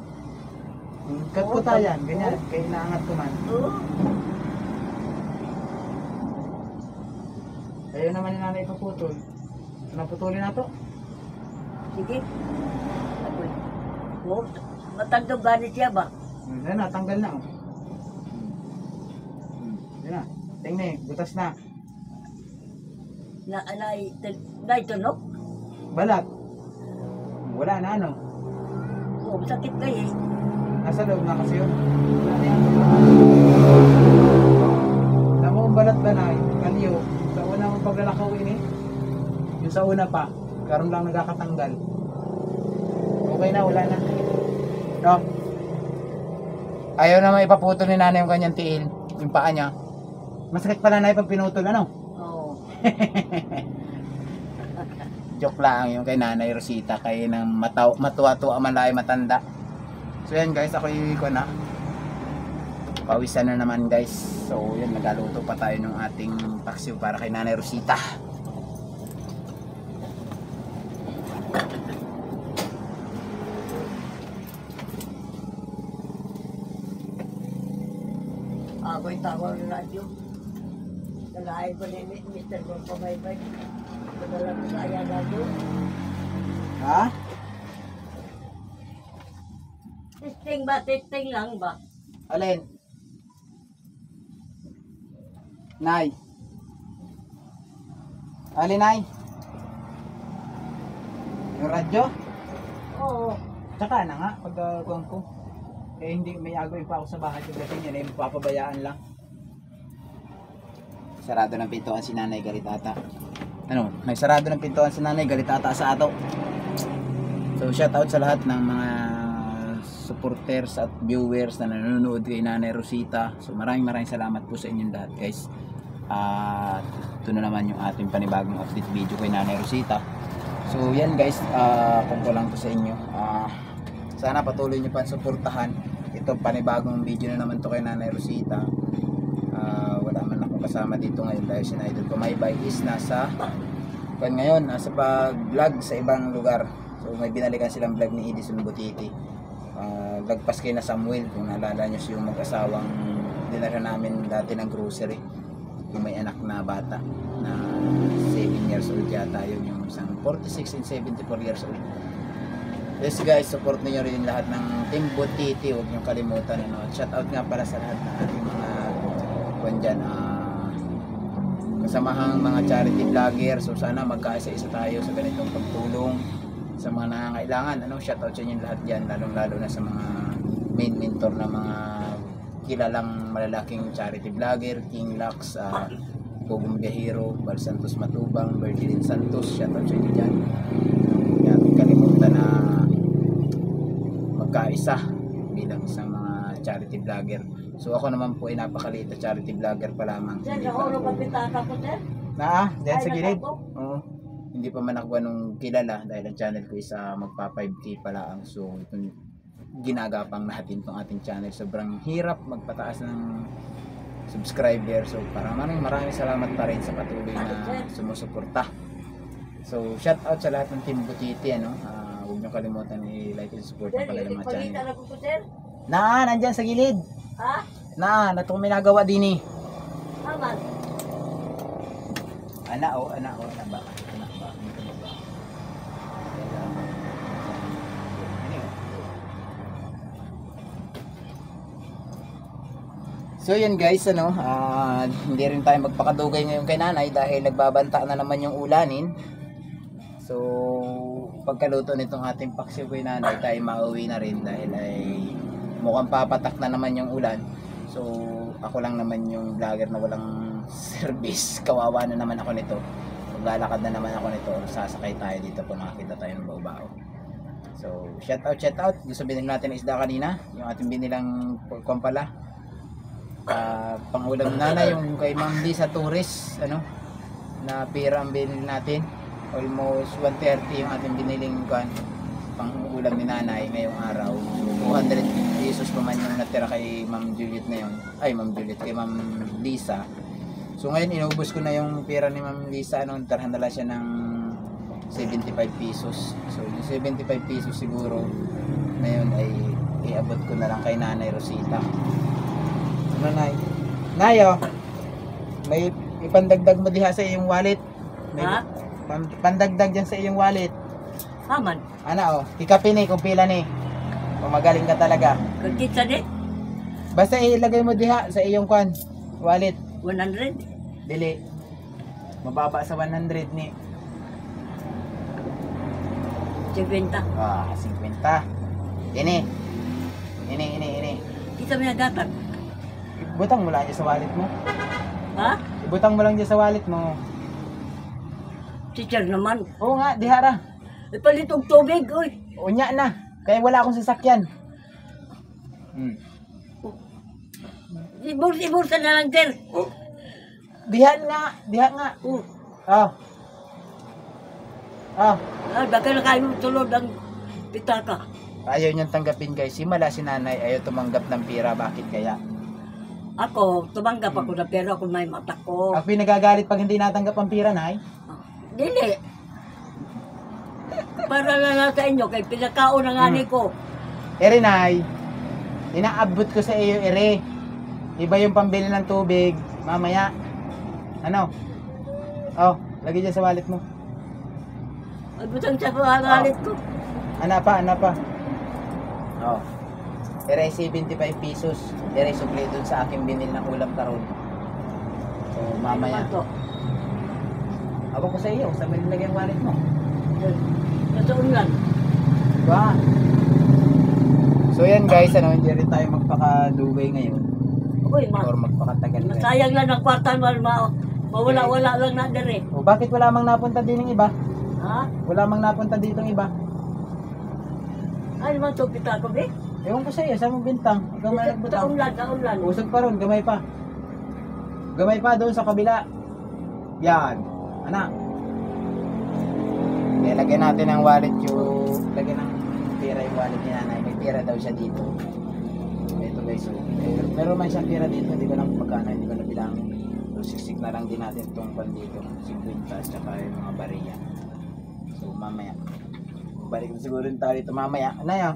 Cut ko tayo yan. Ganyan. Kaya inaangat ko man. Oo. Ayaw naman ni nanay ipaputol. Naputulin na to. Sige. Agoy. Oo. Matandog gani siya ba? Yan na, tanggal na. Oh. Yan na. Tingnan, butas na. Na tunog? Balat. Wala na ano? Oo, sakit kayo eh. Nasa loob na kasi yun. Wala na yan. Alam mo kung balat ba na kanyo? Sa una mong paglalakawin eh. Yung sa una pa. Karoon lang nagkakatanggal. Okay na, wala na. No? Ayaw naman ipaputol ni nanay yung kanyang tiil. Yung paa niya. Masakit pala na pag pinutol, ano? Oo. Joke lang yung kay Nanay Rosita. Kaya nang matuwa-tuwa malay matanda. So yan guys, ako yung ko na. Pawisan na naman guys. So yan, nagaluto pa tayo ng ating paksiw para kay Nanay Rosita. Ako'y tawag ng radyo. Nalahay ko ni Mr. Pampabaybay. Padala ko sa aya radyo. Ha? Testing ba? Testing lang ba? Alin? Nay? Alin, Nay? Yung radyo? Oo. Tsaka na nga, pag kuwan ko. Eh hindi, may agawin pa ako sa bahay. Yung gating yan, eh, mapapabayaan lang. Sarado ng pintuan si Nanay, galit ata. Ano, may sarado ng pintuan si Nanay, galit ata sa ato. So shout out sa lahat ng mga supporters at viewers na nanonood kay Nanay Rosita. So maraming salamat po sa inyong lahat guys. At ito na naman yung ating panibagong update video kay Nanay Rosita. So yan guys, kung ko lang to sa inyo. Sana patuloy nyo pa suportahan. Ito panibagong video na naman to kay Nanay Rosita. Wala man akong kasama dito ngayon dahil si Idol Pumaybay is nasa pag-vlog sa ibang lugar. So may binalikan silang vlog ni Edison Butiti. Lagpas kay na Samuel, kung naalala nyo yung mag-asawang dinala namin dati ng grocery. Yung may anak na bata na 7 years old yata yun, yung isang 46 and 74 years old. Yes guys, support niyo rin lahat ng Team Butiti, huwag niyo kalimutan. Shout out nga pala sa lahat ng ating mga dyan, kasamahang mga charity vlogger. So sana magkaisa-isa tayo sa ganitong pagtulong sa mga nangangailangan. Shout out sa inyo lahat dyan, lalong-lalo na sa mga main mentor na mga kilalang malalaking charity vlogger, King Lux, Pugong Biyahero, Bal Santos Matubang, Bergilin Santos. Shout out sa inyo dyan. Huwag kalimutan na magkaisa bilang isang mga charity vlogger. So ako naman po ay napakaliit na charity vlogger pa lamang. Sir, nakulo pa pitaka ko, sir? Diyan sa gilid. natakbo? Oo. Hindi pa man ako nung kilala dahil ang channel ko is magpa 5K pala ang. So itong ginagapang natin itong ating channel. Sobrang hirap magpataas ng subscriber. So maraming salamat pa rin sa patuloy na sumusuporta. So shout out sa lahat ng Team Butiti. Huwag niyo kalimutan i-like and support Sir, ang pala ng mga channel. ipagita na ko po, sir? Nandyan sa gilid. Ha? Natong minagawa din eh. Aman. Ana ba? So yun guys, hindi rin tayo magpakadugay ngayon kay Nanay dahil nagbabanta na naman yung ulanin. So pagkaluto nitong ating paksiw kay Nanay, tayo mauwi na rin dahil ay mukhang papatak na naman yung ulan. So ako lang naman yung vlogger na walang service. Kawawa na naman ako nito. Maglalakad na naman ako nito. Sasakay tayo dito po, nakakita tayo ng bao-bao. So shout out. Gusto binili natin ng isda kanina, yung ating binilang pala. Pangulam Nanay yung kay Ma'am D sa tourist, na pera ang binili natin. Almost 130 yung ating biniling pangulam ni Nanay ngayong araw. 200 pesos pa man yung natira kay Ma'am Juliet na yun. Kay Ma'am Lisa. So ngayon inubos ko na yung pera ni Ma'am Lisa. Tarahan na lang siya ng 75 pesos. So yung 75 pesos siguro na yun ay iabot ko na lang kay Nanay Rosita. Nay, may ipandagdag mo diha sa iyong wallet. May pandagdag dyan sa iyong wallet. Aman. Kikapi ni kung pila ni. Kung magaling ka talaga. Kagkitsa di? Basta ilagay mo diha sa iyong wallet. 100. Dili. Mababa sa 100 ni. 50. Ah, 50. Ini. Kita may nagatan. Ibutang mo lang dyan sa wallet mo. Ha? Ibutang mo lang dyan sa wallet mo. Teacher naman. Oo nga, dihara. Ipalit og tubig, oy. Unya na. Kaya wala akong sasakyan. Ibulsa na lang, sir. Diha nga. Oh. Ah. Baka na kayo tulod ang pitaka. Ayaw niyang tanggapin guys. Simula si nanay ayaw tumanggap ng pira. Bakit kaya? Ako, tumanggap ako na pero ako may mata ko. Ako pinagagalit pag hindi natanggap ang pira, nay. Dili. Para lang sa inyo, kay pinakaon ang ani ko. Ere, nay. Inaabot ko sa iyo, ere. Iba yung pambili ng tubig. Mamaya. Ano? Oh, lagay dyan sa wallet mo. Ay, butang sa pangalit ko. Ano pa? Oh. Ere, 75 pesos. Ere, sukli dun sa aking binil ng ulam karon. So, mamaya. Ano to? Ako ko sa iyo, sa may nilagay ang wallet mo. Nasa unlan. Diba? So yan guys, hindi rin tayo magpakadugay ngayon. Uy, Or magpakatagal na. masayang lang ang kwarta, mawala-wala lang na dire. O bakit wala mang napunta din ng iba? Ha? Wala mang napunta dito ng iba? Ay, naman to pitako, be? Ewan ko sa iyo, saan mong bintang? Ikaw man nagbutang. Sa unlan. Usog pa ron, gamay pa. Gamay pa doon sa kabila. Yan. Anak. Okay, lagyan natin ang wallet yung... Lagyan ng pera yung wallet ni nanay. May pera daw siya dito. Ito guys. So, meron man siyang pera dito. Hindi ko lang pagkana. Hindi ko na bilang. So, siksik na lang din natin itong pan dito. 50 at saka yung mga bariya. So, mamaya. Balik na siguro rin tayo dito mamaya. Ano yan?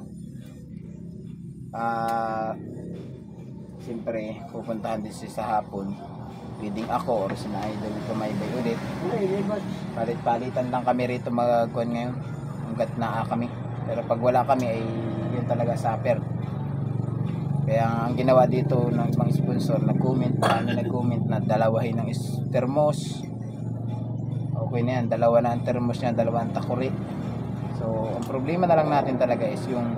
Siyempre, pupuntahan din siya sa hapon. Pwedeng ako or si na idol kumaybay ulit. Ay, libot. Palit-palitan lang kami rito magkuhan ngayon. Hanggat naa kami. Pero pag wala kami ay yun talaga suffer. Kaya ang ginawa dito ng ibang sponsor, nag-comment na dalawahin ng thermos. Okay na yan, dalawa na ang thermos niya, dalawa ang takuri. So, ang problema na lang natin talaga is yung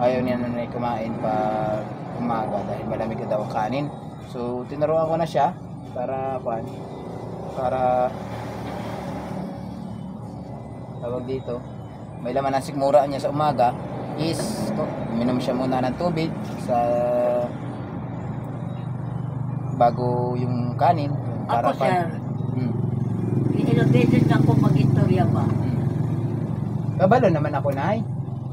ayaw niya na kumain pag umaga dahil malamig daw ang kanin. So, tinuruan ko na siya para tawag dito, may laman ng sikmura niya sa umaga is uminom siya muna ng tubig sa bago yung kanin para Ako, sir. Ilang beses na ako mag-istorya pa. Kabalo naman ako, nay.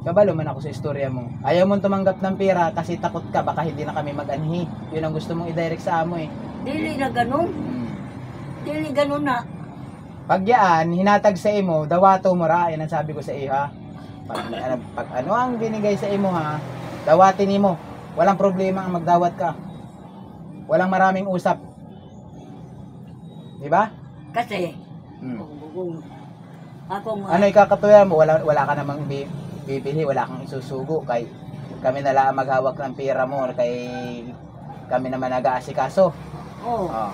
Kabalo man ako sa istorya mo. Ayaw mong tumanggap ng pera kasi takot ka baka hindi na kami mag-anhi. Yun ang gusto mong i-direct sa amo eh. Dili na ganun. Dili ganun na. Pag yan, hinatag sa imo, dawato mo ra. Yan ang sabi ko sa iyo ha. Pag ano ang binigay sa imo ha, dawatin mo. Walang problema ang magdawat ka. Walang maraming usap. Di ba? Kasi, kung akong Ano ikakatuya mo? Wala ka namang bibili, wala kang isusugo. Kay kami na lang maghawak ng pera mo. Kay kami naman nag-aasikaso. oh, Oh.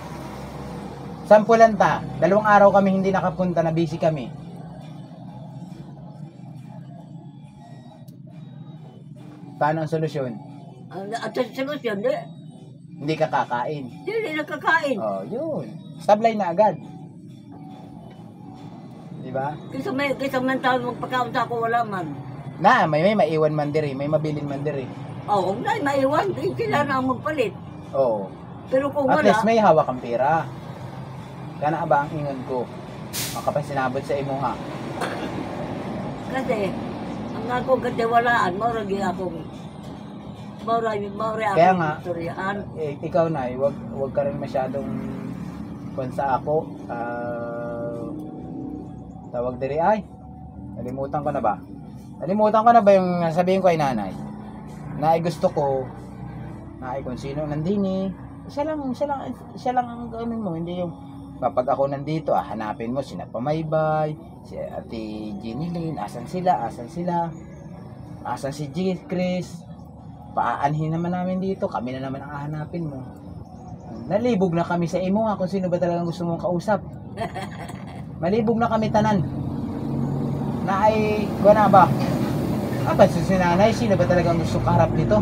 Sampulan ta, 2 araw kami hindi nakapunta na busy kami. Paano ang solusyon? at sa solusyon, Hindi ka kakain. dili na kakain. Oh, yun. Sablay na agad. Di ba? Kaysa man tayo magpakaon sa ako, wala man. Na, may maiwan man diri, may mabilin man diri. Oo, na, maiwan. Sila na ang magpalit. Oo. Pero kung At wala, least may hawak kang pera. Kana ba ang ingon ko? Makapasinabot sa imo ha. kasi, ang ako katiwalaan, mauragi akong, mauragi Kaya akong nga, istoryahan. Ikaw na, wag ka rin masyadong sa ako. Tawag diri ay. Nalimutan ko na ba? Nalimutan ko na ba yung sabihin ko ay nanay? Na ay gusto ko na ay kung sino nandini. Siya lang ang gawin mo, hindi yung kapag ako nandito, hanapin mo sina Pamaybay, si Ate Jenny Lynn, asan sila? Asan si G. Chris? Paaanhin naman namin dito, kami na naman ang hahanapin mo. Nalibog na kami sa imo nga kung sino ba talagang gusto mong kausap. Malibog na kami tanan. na ay na ba? Aba, si nanay, sino ba talagang gusto kaharap nito?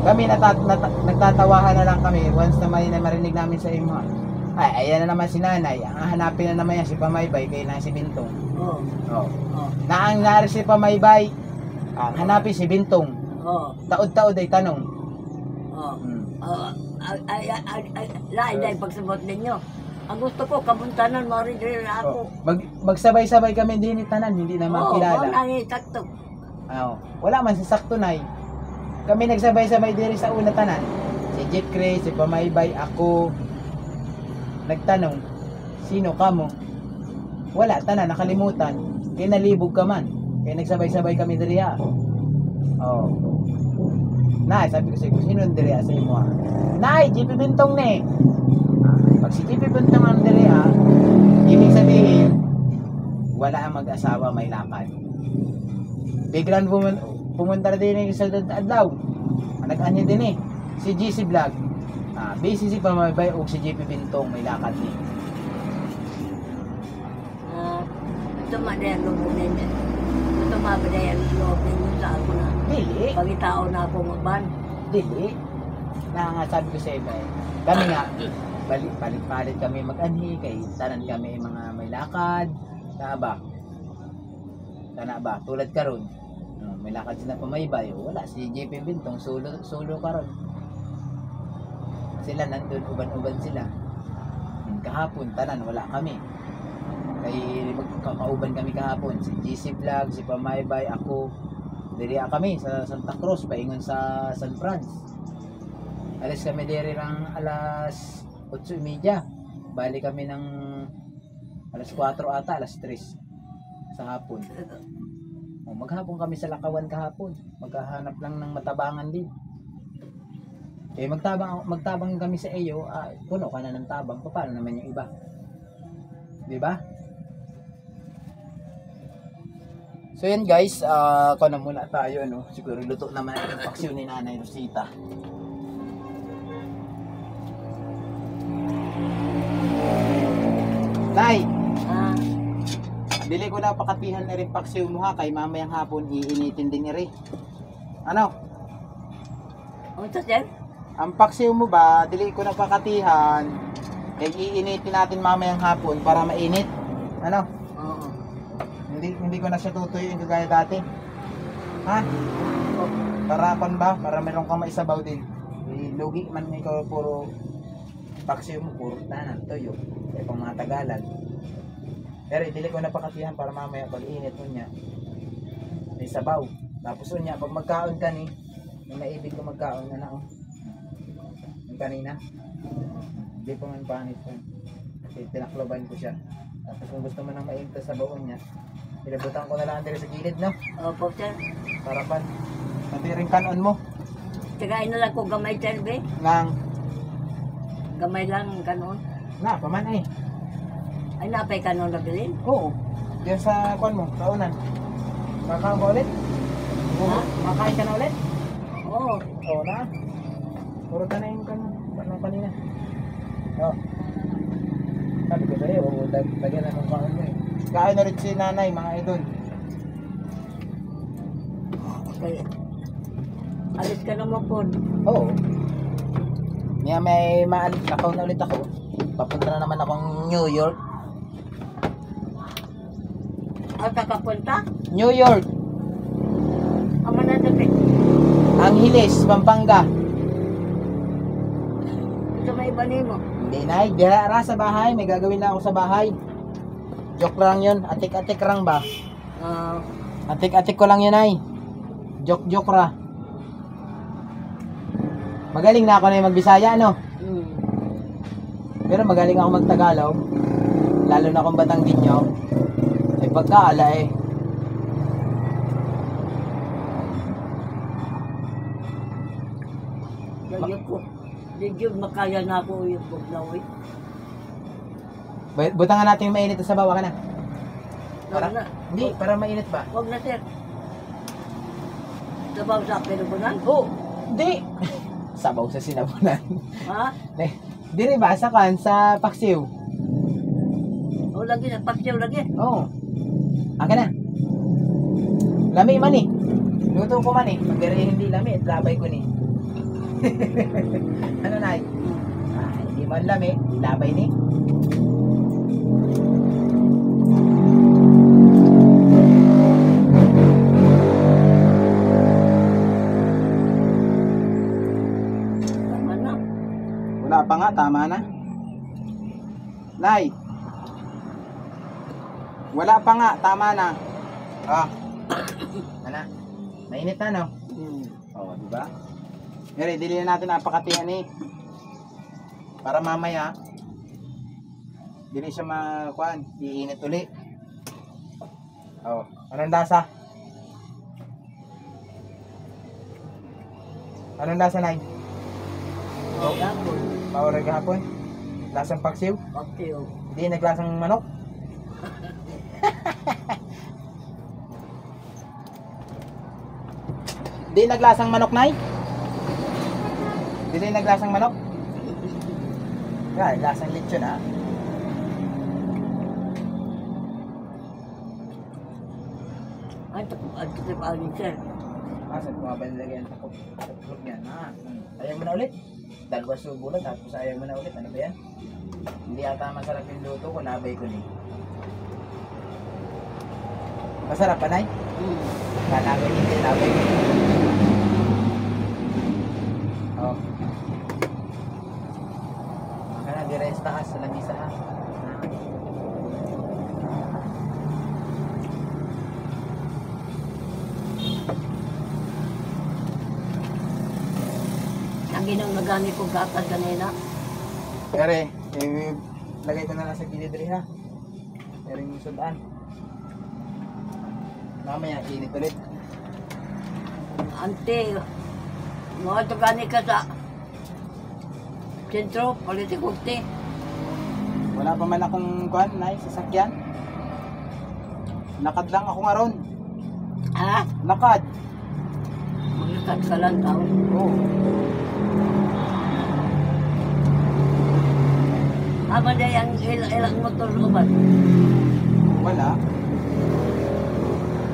Kami nagtatawahan na lang kami once na may marinig namin sa imo. Ay, ayan na naman si nanay. Ang hanapin na naman yan si Pamaybay kay na si Bintong. Oo. Oh. Oo. Na ang nari si Pamaybay, ang hanapin si Bintong. Oo. Taod-taod ay tanong. Oo. Hmm. Lain dahil pagsabot ninyo. Ang gusto ko, kabuntanan mo rin din ako. Oh. Magsabay-sabay kami din ni Tanan, hindi naman kilala. Oo, sakto. Wala man si Sakto Nay. Kami nagsabay-sabay din sa una Tanan. Si Jeep Cray, si Pamaybay, ako. Nagtanong, sino ka mo? Wala, Tanan, nakalimutan. Kaya nalibog ka man. Kaya nagsabay-sabay kami diriya. Oh. Nay, sabi ko sa'yo, sino diriya sa imo? Nay, JP Bintong ne. Pag si JP Bintong ang diriya, ibig sabihin, wala ang mag-asawa may lakad. Biglang pumunta na din sa adlaw. Nag-anya din si GC Vlog. Busy si Pamaybay o si JP Bintong may lakad ni. Ito madayang lumunin niya. Ito mabadayang lumunin sa ako na. Dili. Pagitao na ako maban. Dili. Sabi ko sa iba kami nga, palit-palit kami mag-anhi, kay tanan kami mga may lakad. Kana ba? Tulad karon. May lakad sila Pamaybay. Wala, si JP Bintong, solo karon. Sila nandun, uban-uban sila. Kahapon, tanan, wala kami. Kay magkakauban kami kahapon. Si GC Vlog, si Pamaybay, ako. Diriya kami sa Santa Cruz, paingon sa San Franz. Alis kami diri ng alas 8:30. Bali kami ng alas 4 ata, alas 3 sa hapon. Maghapon kami sa Lakawan kahapon. Maghahanap lang ng matabangan din. Magtabang kami sa iyo, puno ka na ng tabang. Paano naman yung iba? Di ba? So yan guys, na muna tayo, no? Siguro luto naman ang paksyon ni Nanay Rosita. Nay! Dili ko na pakatihan na rin paksyon mo ha, kay mamayang hapon iinitin din rin. Ano? Ito sir? Ang paksiw mo ba, dili ko na pakatihan, kay iinitin natin mamayang hapon para mainit. Ano? Oo. Hindi ko na siya tutuyuin kagaya dati. Ha? Parapan ba? Para meron kang maisabaw din. Lugi man ikaw puro paksiw mo, puro tanan, tuyo. Kaya pang mga Tagalan. Pero dili ko na pakatihan para mamaya pag init mo niya, may sabaw. Tapos niya, pag magkaon ka ni, may naibig ko magkaon na na. Yung kanina, hindi ko man panit ko. Kasi tinakloban ko siya. Tapos kung gusto mo nang mainit sa baon niya, ilabutan ko na lang dito sa gilid, no? Opo sir. Parapan. Matiring kanon mo. Tsagain na lang ko gamay sir be. Nang, Gamay lang kanon. paman ay. Ay napay kanon na bilin. Oo. Diyan sa kwan mo, kaunan. Kakaon ka ulit? Ha? Makain ka na ulit? Oo. Oo na. Puro ka na yung kanina. Oo. Sabi ko sa'yo, lagyan na ng kaon mo eh. Kain na rin si nanay, mga idol. Okay. Alis ka naman po. Oo. Niya may maalis, kakaon na ulit ako. Papunta na naman akong New York. Ang kakapunta? New York! Ama na dapat. Angeles, Pampanga. Ito may iba mo. Hindi na, dira sa bahay. May gagawin lang ako sa bahay. Joke lang yun. Atik-atik lang ba? Atik-atik ko lang yun ay. Joke ra. Magaling na ako na yung magbisaya, no? Pero magaling ako magtagalog. Lalo na kung Batangginyo. Ay pagkaala eh. Lagyan ko. Lagyan makaya na ako yung buglaw eh. Butangan natin yung mainit sa bawa ka na. Para, Na. hindi, para mainit ba? Huwag na sir. Sabaw sa pinubunan? Oo. Hindi. Sabaw sa sinabunan. Ha? Diri ba sa kan sa paksiw? O lagi na. Paksiw lagi. Oo. Akin na. Lami man eh. Luto ko man eh. Pagkari hindi lami, labay ko ni. Ano na? Hindi man lami, labay ni. Tama na. Wala pa nga, tama na. Nay. Wala pa nga, tama na. Ah. Ano? Mainit na, no? Oo, di ba? Pero dili na natin napakatihan eh. Para mamaya dili siya makuan, iinit uli. Oh, anong lasa? Anong lasa, Nay? Gapon. Maura gahapon? Lasang paksiw? Okay, oh. Hindi naglasang manok? Di naglasang manok, Nay? Di naglasang manok? Yeah, lasang lechon, ha? Ay, takip alin, sir. Saan ko nga ba nilagay ang takot yan, ha? Ayaw mo na ulit? Dalawa subo lang, tapos ayaw mo na ulit. Ano ba yan? Hindi ata masarap yung luto ko, nabay ko ni. Masarap pa, Nay? Kanagay hindi, nabay ko. Oh. Kaya di-rest taas sa lamisa, ha? Ang ginang nagamit ko gatas kanina. Pere, lagay ko na lang sa gilid rin, ha? Pere yung sudaan. Mamaya, init ulit. Ante, mga tagani ka sa sentro, politikote. Wala pa man akong kuhan, Nay, sasakyan. Lakad lang ako nga ron. Ha? Lakad. Maglakat ka lang tao. Oo. Ama na yung ilang motor ko ba? Wala.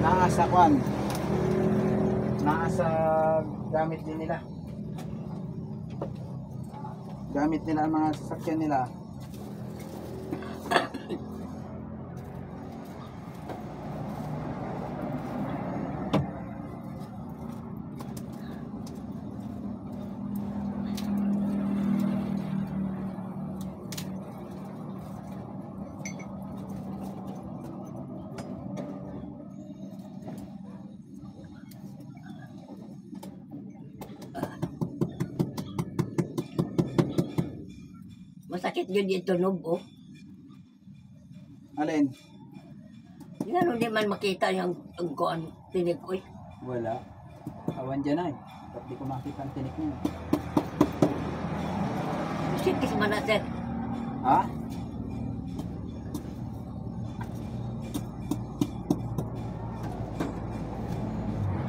Naasa kuhan. Naasa gamit din nila. Gamit nila ang mga sasakyan nila. Masakit yun yung tunog, oh. Alin? Yan, hindi man makita yung kuan tinig ko, eh. Wala. Awan dyan, Nay. Ba't di ko makita ang tinik niya? Sikis man na, sir. Ha?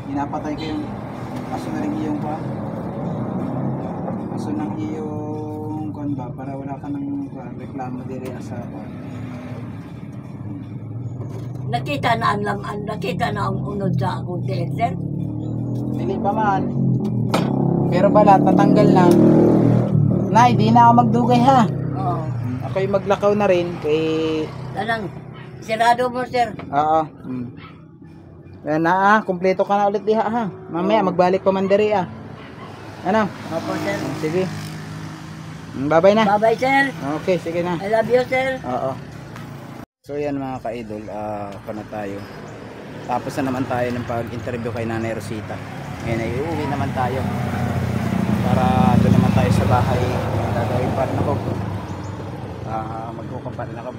Pinapatay ko yung aso na rin iyong kuha. Aso ng iyong kuha ba? Para wala ka ng reklamo diri sa kuha. Nakita na nakita na ang unod sa akong tinig, sir. Dili pa man. Pero bala, tatanggal na. Nay, di na ako magdugay, ha? Oo. Ako'y maglakaw na rin kay... Tanang, sirado mo, sir. Oo. Yan na, kumpleto ka na ulit diha, ha? Mamaya, magbalik pa man diri, ah. Ano? Opo, sir. Sige. Bye-bye na. Bye-bye, sir. Okay, sige na. I love you, sir. Oo. So yan mga ka-idol, na tayo. Tapos na naman tayo ng pag-interview kay Nanay Rosita. Ngayon ay uuwi naman tayo. Para doon naman tayo sa bahay. Gagawin pa rin ako. Magkukumpa rin ako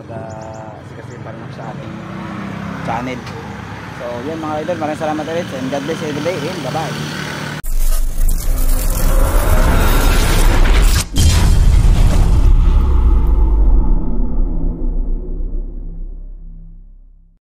kasi pa rin ako sa ating channel. So yan mga idol, maraming salamat ulit. And God bless every day. And bye-bye.